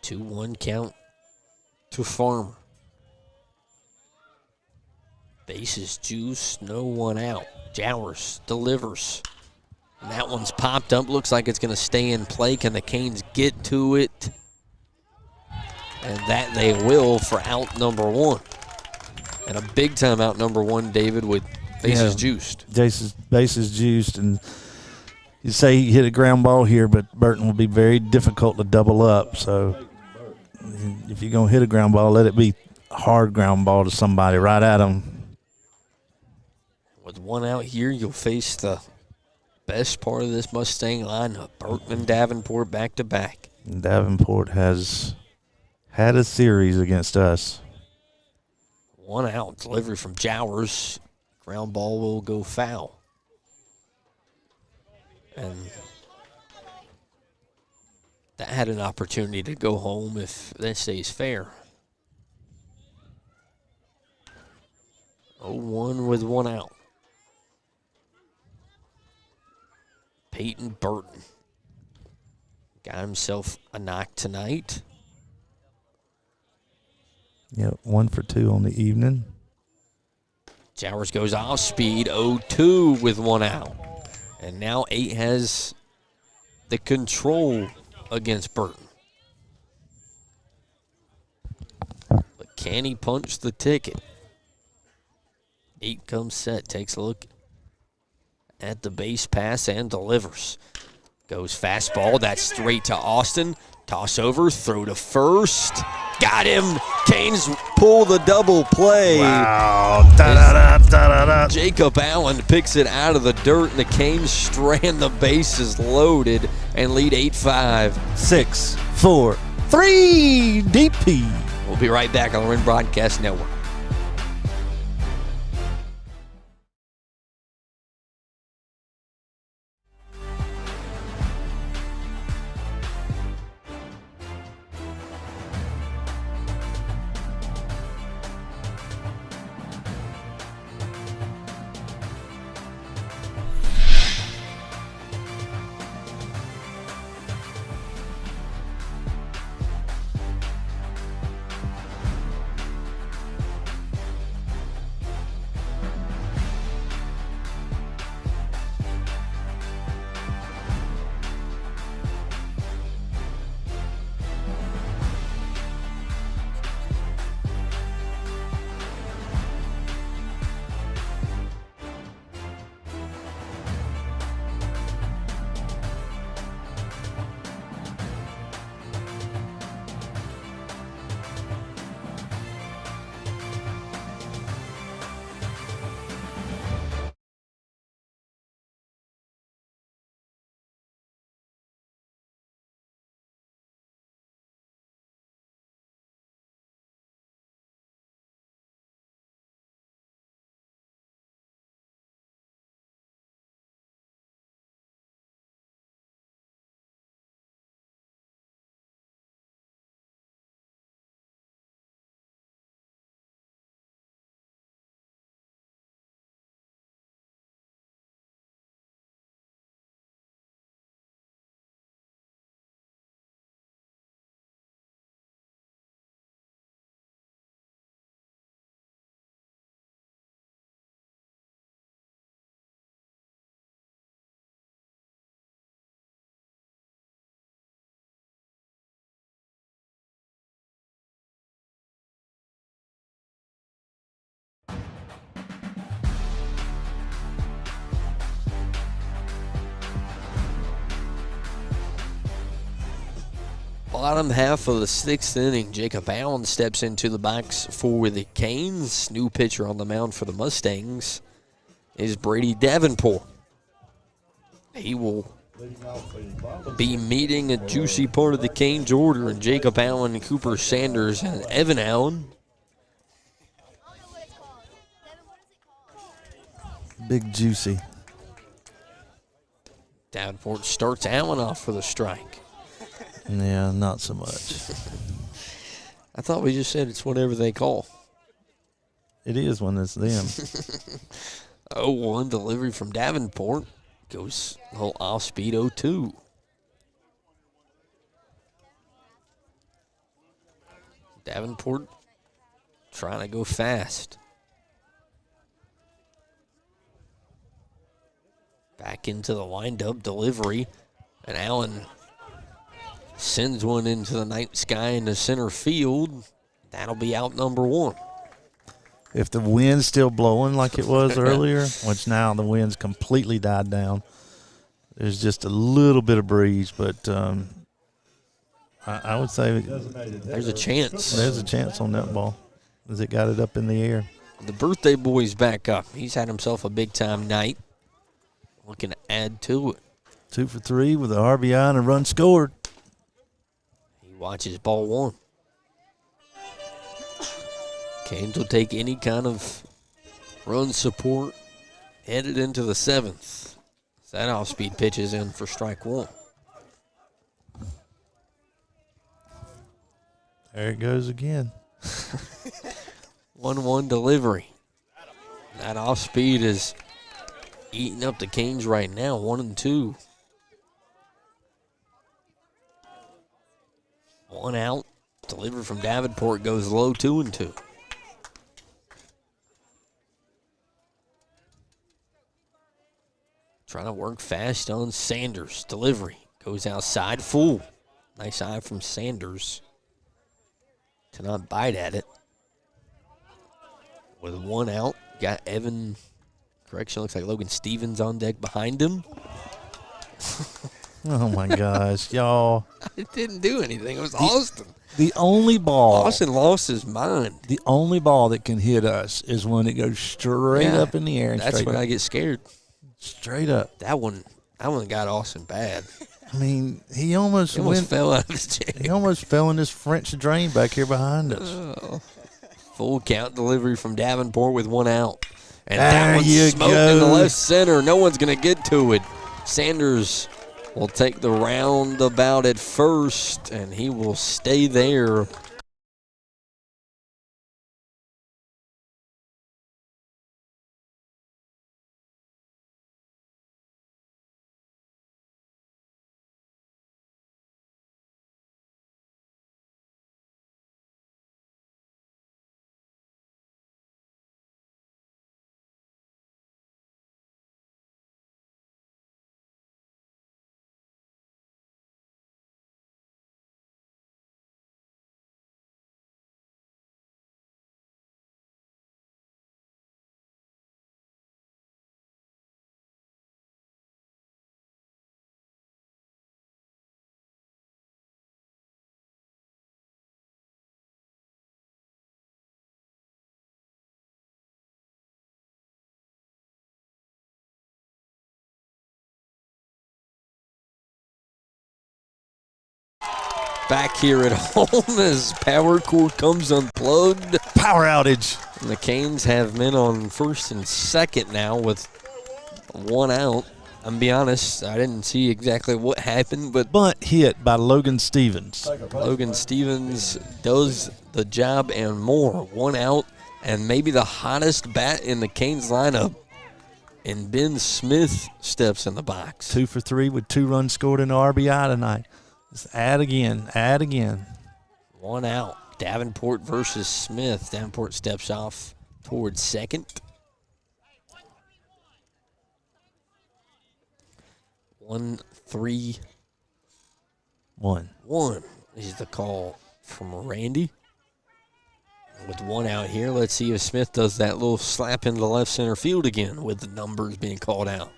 Two 2-1 count to Farmer. Bases juice, no one out. Jowers delivers. And that one's popped up. Looks like it's going to stay in play. Can the Canes get to it? And that they will for out number 1. And a big time out number 1, David, with bases juiced. Bases juiced. And you say he hit a ground ball here, but Burton will be very difficult to double up. So if you're going to hit a ground ball, let it be a hard ground ball to somebody right at him. With 1 out here, you'll face the best part of this Mustang lineup, Burton and Davenport back-to-back. Davenport has had a series against us. 1 out, delivery from Jowers. Ground ball will go foul. And that had an opportunity to go home if that stays fair. 0-1 with 1 out. Peyton Burton got himself a knock tonight. Yep, 1 for 2 on the evening. Jowers goes off speed, 0-2 with 1 out. And now 8 has the control against Burton. But can he punch the ticket? 8 comes set, takes a look at the base pass and delivers. Goes fastball, that's straight to Austin. Toss over, throw to first. Got him. Canes pull the double play. Wow. Da-da-da-da-da-da. Jacob Allen picks it out of the dirt, and the Canes strand the bases loaded and lead 8-5. 6, 4, 3, DP. We'll be right back on the Wren Broadcast Network. Bottom half of the 6th inning, Jacob Allen steps into the box for the Canes. New pitcher on the mound for the Mustangs is Brady Davenport. He will be meeting a juicy part of the Canes order in Jacob Allen, Cooper Sanders, and Evan Allen. Big juicy. Davenport starts Allen off for the strike. Yeah, not so much. I thought we just said it's whatever they call. It is when it's them. 0-1 delivery from Davenport. Goes a little off speed 0-2. Davenport trying to go fast. Back into the wind-up delivery. And Allen sends one into the night sky into center field. That'll be out number 1. If the wind's still blowing like it was earlier, which now the wind's completely died down, there's just a little bit of breeze, but I would say there's a chance. There's a chance on that ball as it got it up in the air. The birthday boy's back up. He's had himself a big-time night. Looking to add to it. 2 for 3 with an RBI and a run scored. He watches ball 1. Canes will take any kind of run support headed into the 7th. That off-speed pitch is in for strike 1. There it goes again. 1-1 delivery. That off-speed is eating up the Canes right now, 1-2. 1 out. Delivered from Davenport goes low, 2-2. Trying to work fast on Sanders. Delivery goes outside, full. Nice eye from Sanders to not bite at it. With 1 out, got Evan, correction, looks like Logan Stevens on deck behind him. Oh, my gosh, y'all. It didn't do anything. It was Austin. The only ball. Austin lost his mind. The only ball that can hit us is when it goes straight up in the air. And that's when up. I get scared. Straight up. That one got Austin bad. I mean, he almost fell out of his chair. He almost fell in this French drain back here behind us. Oh. Full count delivery from Davenport with 1 out. And there that one's you smoked go. in the left center. No one's going to get to it. Sanders will take the roundabout at first, and he will stay there. Back here at home as power cord comes unplugged. Power outage. And the Canes have men on first and second now with 1 out. I'm be honest, I didn't see exactly what happened, but hit by Logan Stevens. Logan Stevens does the job and more. 1 out, and maybe the hottest bat in the Canes lineup. And Ben Smith steps in the box. 2 for 3 with 2 runs scored in the RBI tonight. Just add again. 1 out. Davenport versus Smith. Davenport steps off towards second. 1-3-1 is the call from Randy. With 1 out here, let's see if Smith does that little slap into left center field again with the numbers being called out.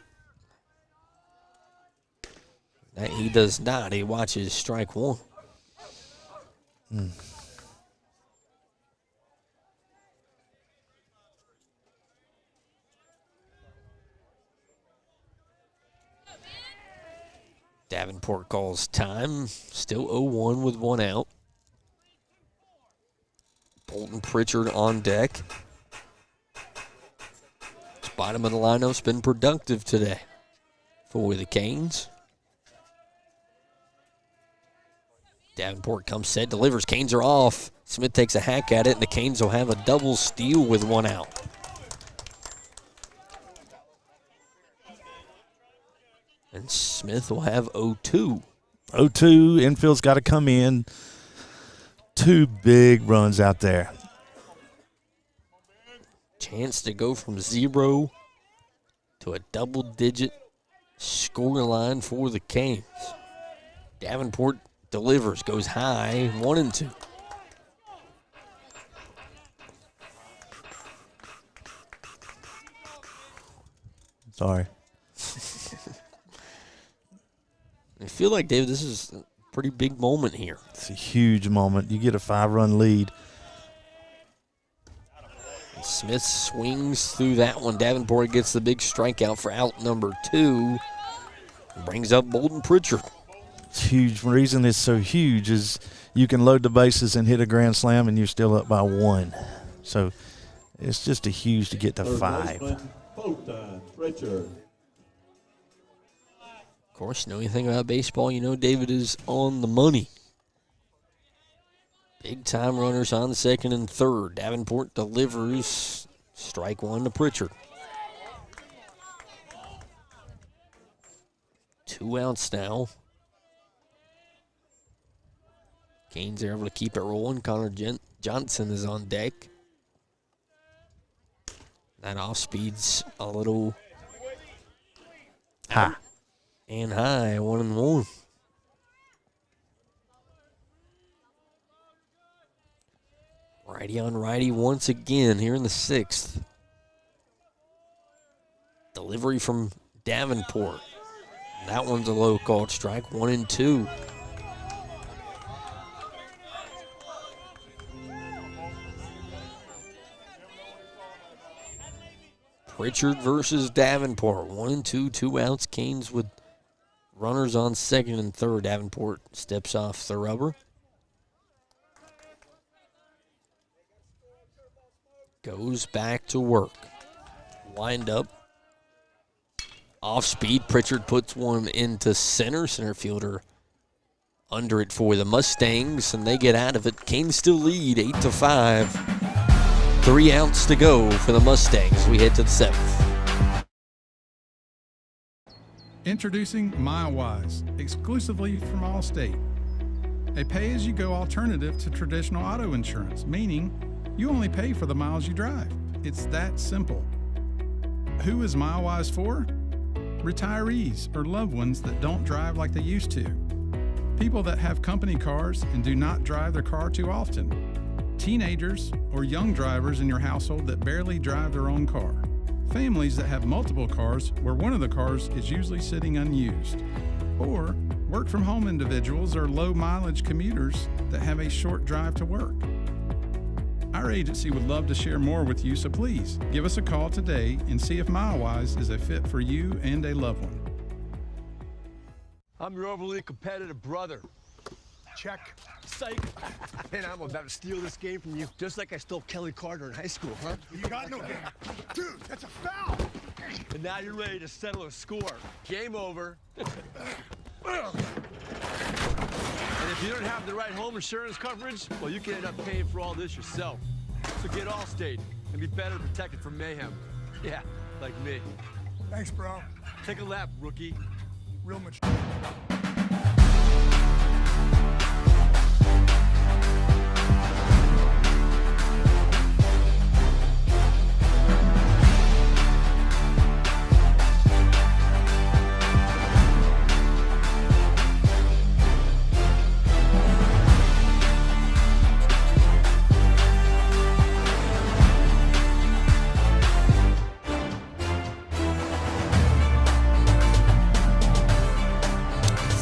That he does not. He watches strike 1. Davenport calls time. Still 0-1 with 1 out. Bolton Pritchard on deck. This bottom of the lineup's been productive today for the Canes. Davenport comes set, delivers. Canes are off. Smith takes a hack at it, and the Canes will have a double steal with 1 out. And Smith will have 0-2. 0-2, infield's got to come in. 2 big runs out there. Chance to go from 0 to a double-digit score line for the Canes. Davenport delivers, goes high, 1-2. Sorry. I feel like, David, this is a pretty big moment here. It's a huge moment. You get a 5-run lead. Smith swings through that one. Davenport gets the big strikeout for out number 2. Brings up Bolton Pritchard. It's huge. The reason it's so huge is you can load the bases and hit a grand slam, and you're still up by 1. So it's just a huge to get to 5. Pritchard. Of course, know anything about baseball, you know David is on the money. Big time runners on second and third. Davenport delivers. Strike 1 to Pritchard. 2 outs now. Canes are able to keep it rolling. Connor Johnson is on deck. That off speed's a little high. And high, 1-1. Righty on righty once again here in the 6th. Delivery from Davenport. That one's a low called strike, 1-2. Pritchard versus Davenport. 1-2, 2 outs. Canes with runners on second and third. Davenport steps off the rubber. Goes back to work. Wind up. Off speed. Pritchard puts one into center. Center fielder under it for the Mustangs, and they get out of it. Canes still lead 8-5. 3 outs to go for the Mustangs. We head to the 7th. Introducing MileWise, exclusively from Allstate. A pay-as-you-go alternative to traditional auto insurance, meaning you only pay for the miles you drive. It's that simple. Who is MileWise for? Retirees or loved ones that don't drive like they used to. People that have company cars and do not drive their car too often. Teenagers or young drivers in your household that barely drive their own car. Families that have multiple cars where one of the cars is usually sitting unused. Or work-from-home individuals or low-mileage commuters that have a short drive to work. Our agency would love to share more with you, so please give us a call today and see if MileWise is a fit for you and a loved one. I'm your overly competitive brother. Check. Psych. And I'm about to steal this game from you, just like I stole Kelly Carter in high school, huh? You got no game. Dude, that's a foul. And now you're ready to settle a score. Game over. And if you don't have the right home insurance coverage, well, you can end up paying for all this yourself. So get Allstate and be better protected from mayhem. Yeah, like me. Thanks, bro. Take a lap, rookie. Real mature.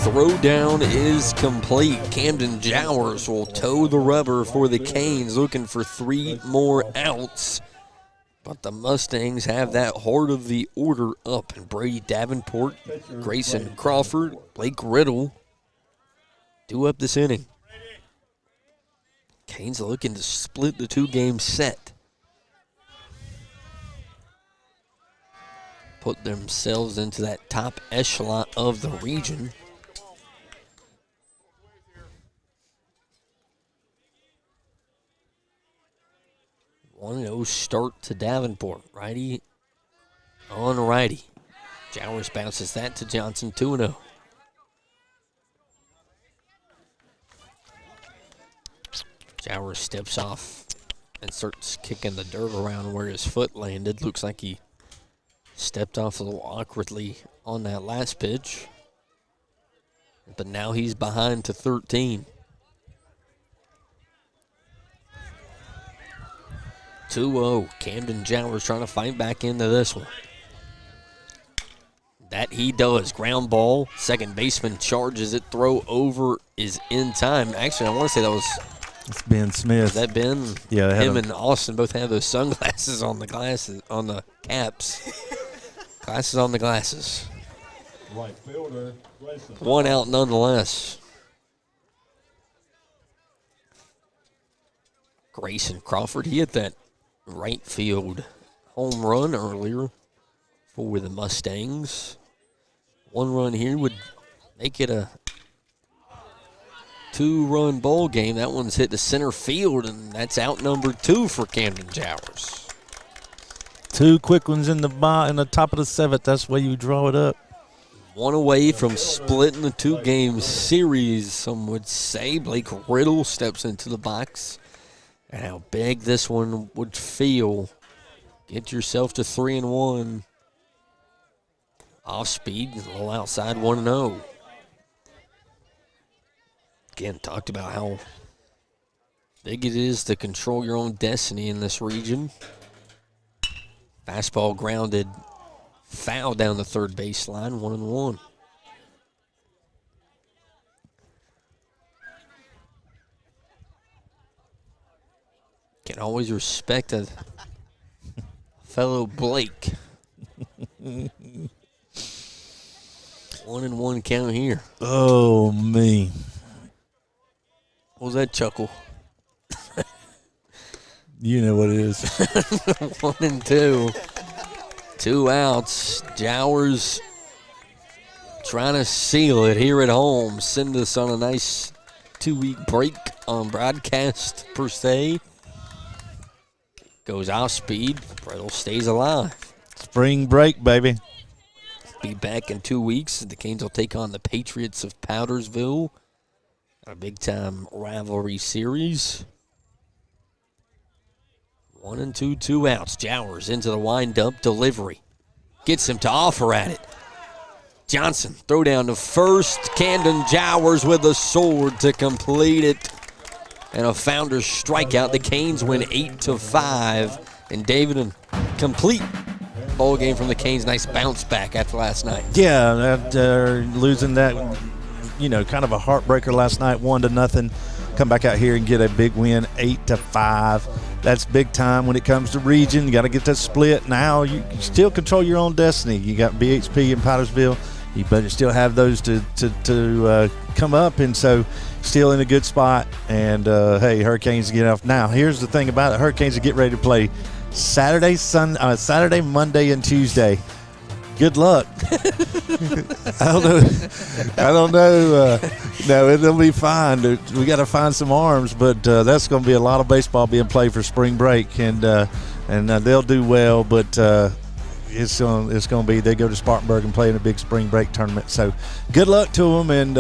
Throwdown is complete. Camden Jowers will toe the rubber for the Canes, looking for 3 more outs. But the Mustangs have that heart of the order up. And Brady Davenport, Grayson Crawford, Blake Riddle due up this inning. Canes are looking to split the 2-game set. Put themselves into that top echelon of the region. One 1-0 start to Davenport. Righty on righty. Jowers bounces that to Johnson, 2-0. Jowers steps off and starts kicking the dirt around where his foot landed. Looks like he stepped off a little awkwardly on that last pitch. But now he's behind to 13. 2-0. Camden Jowers trying to fight back into this one. That he does. Ground ball. Second baseman charges it. Throw over is in time. Actually, I want to say that was... It's Ben Smith. Is that Ben? Yeah. Him and Austin both have those sunglasses on the glasses, on the caps. Glasses on the glasses. Right fielder, Grayson. 1 out nonetheless. Grayson Crawford, he hit that right field home run earlier for the Mustangs. 1 run here would make it a 2-run ball game. That one's hit to center field, and that's out number 2 for Camden Jowers. 2 quick ones in the top of the 7th. That's where you draw it up. 1 away from splitting the 2-game series, some would say. Blake Riddle steps into the box. And how big this one would feel. Get yourself to 3-1. Off speed, a little outside, 1-0. Again, talked about how big it is to control your own destiny in this region. Fastball grounded, foul down the third baseline, 1-1. Can always respect a fellow Blake. 1-1 count here. Oh, me. What was that chuckle? You know what it is. 1-2. 2 outs. Jowers trying to seal it here at home. Send us on a nice 2-week break on broadcast per se. Goes off speed. Brettle stays alive. Spring break, baby. Be back in 2 weeks. The Canes will take on the Patriots of Powdersville. A big-time rivalry series. 1-2, 2 outs. Jowers into the wind-up delivery. Gets him to offer at it. Johnson, throw down to first. Camden Jowers with the sword to complete it. And a Founders strikeout. The Canes win 8-5. And David, a complete ball game from the Canes. Nice bounce back after last night. Yeah, losing that, kind of a heartbreaker last night, 1-0. Come back out here and get a big win, 8-5. That's big time when it comes to region. You got to get that split. Now you still control your own destiny. You got BHP and Powdersville. You better still have those to come up, and so still in a good spot. And hey, Hurricanes get off. Now here's the thing about it: Hurricanes will get ready to play Saturday, Monday, and Tuesday. Good luck. I don't know. No, it'll be fine. We got to find some arms, but that's going to be a lot of baseball being played for spring break, and they'll do well. But it's going to be they go to Spartanburg and play in a big spring break tournament. So good luck to them, and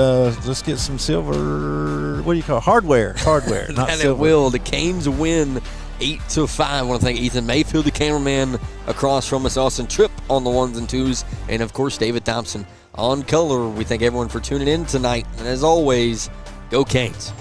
let's get some silver. What do you call it? Hardware? Not and silver. it will. The Canes win 8-5. I want to thank Ethan Mayfield, the cameraman across from us, Austin Tripp on the 1s and 2s, and of course David Thompson on color. We thank everyone for tuning in tonight, and as always, go Canes.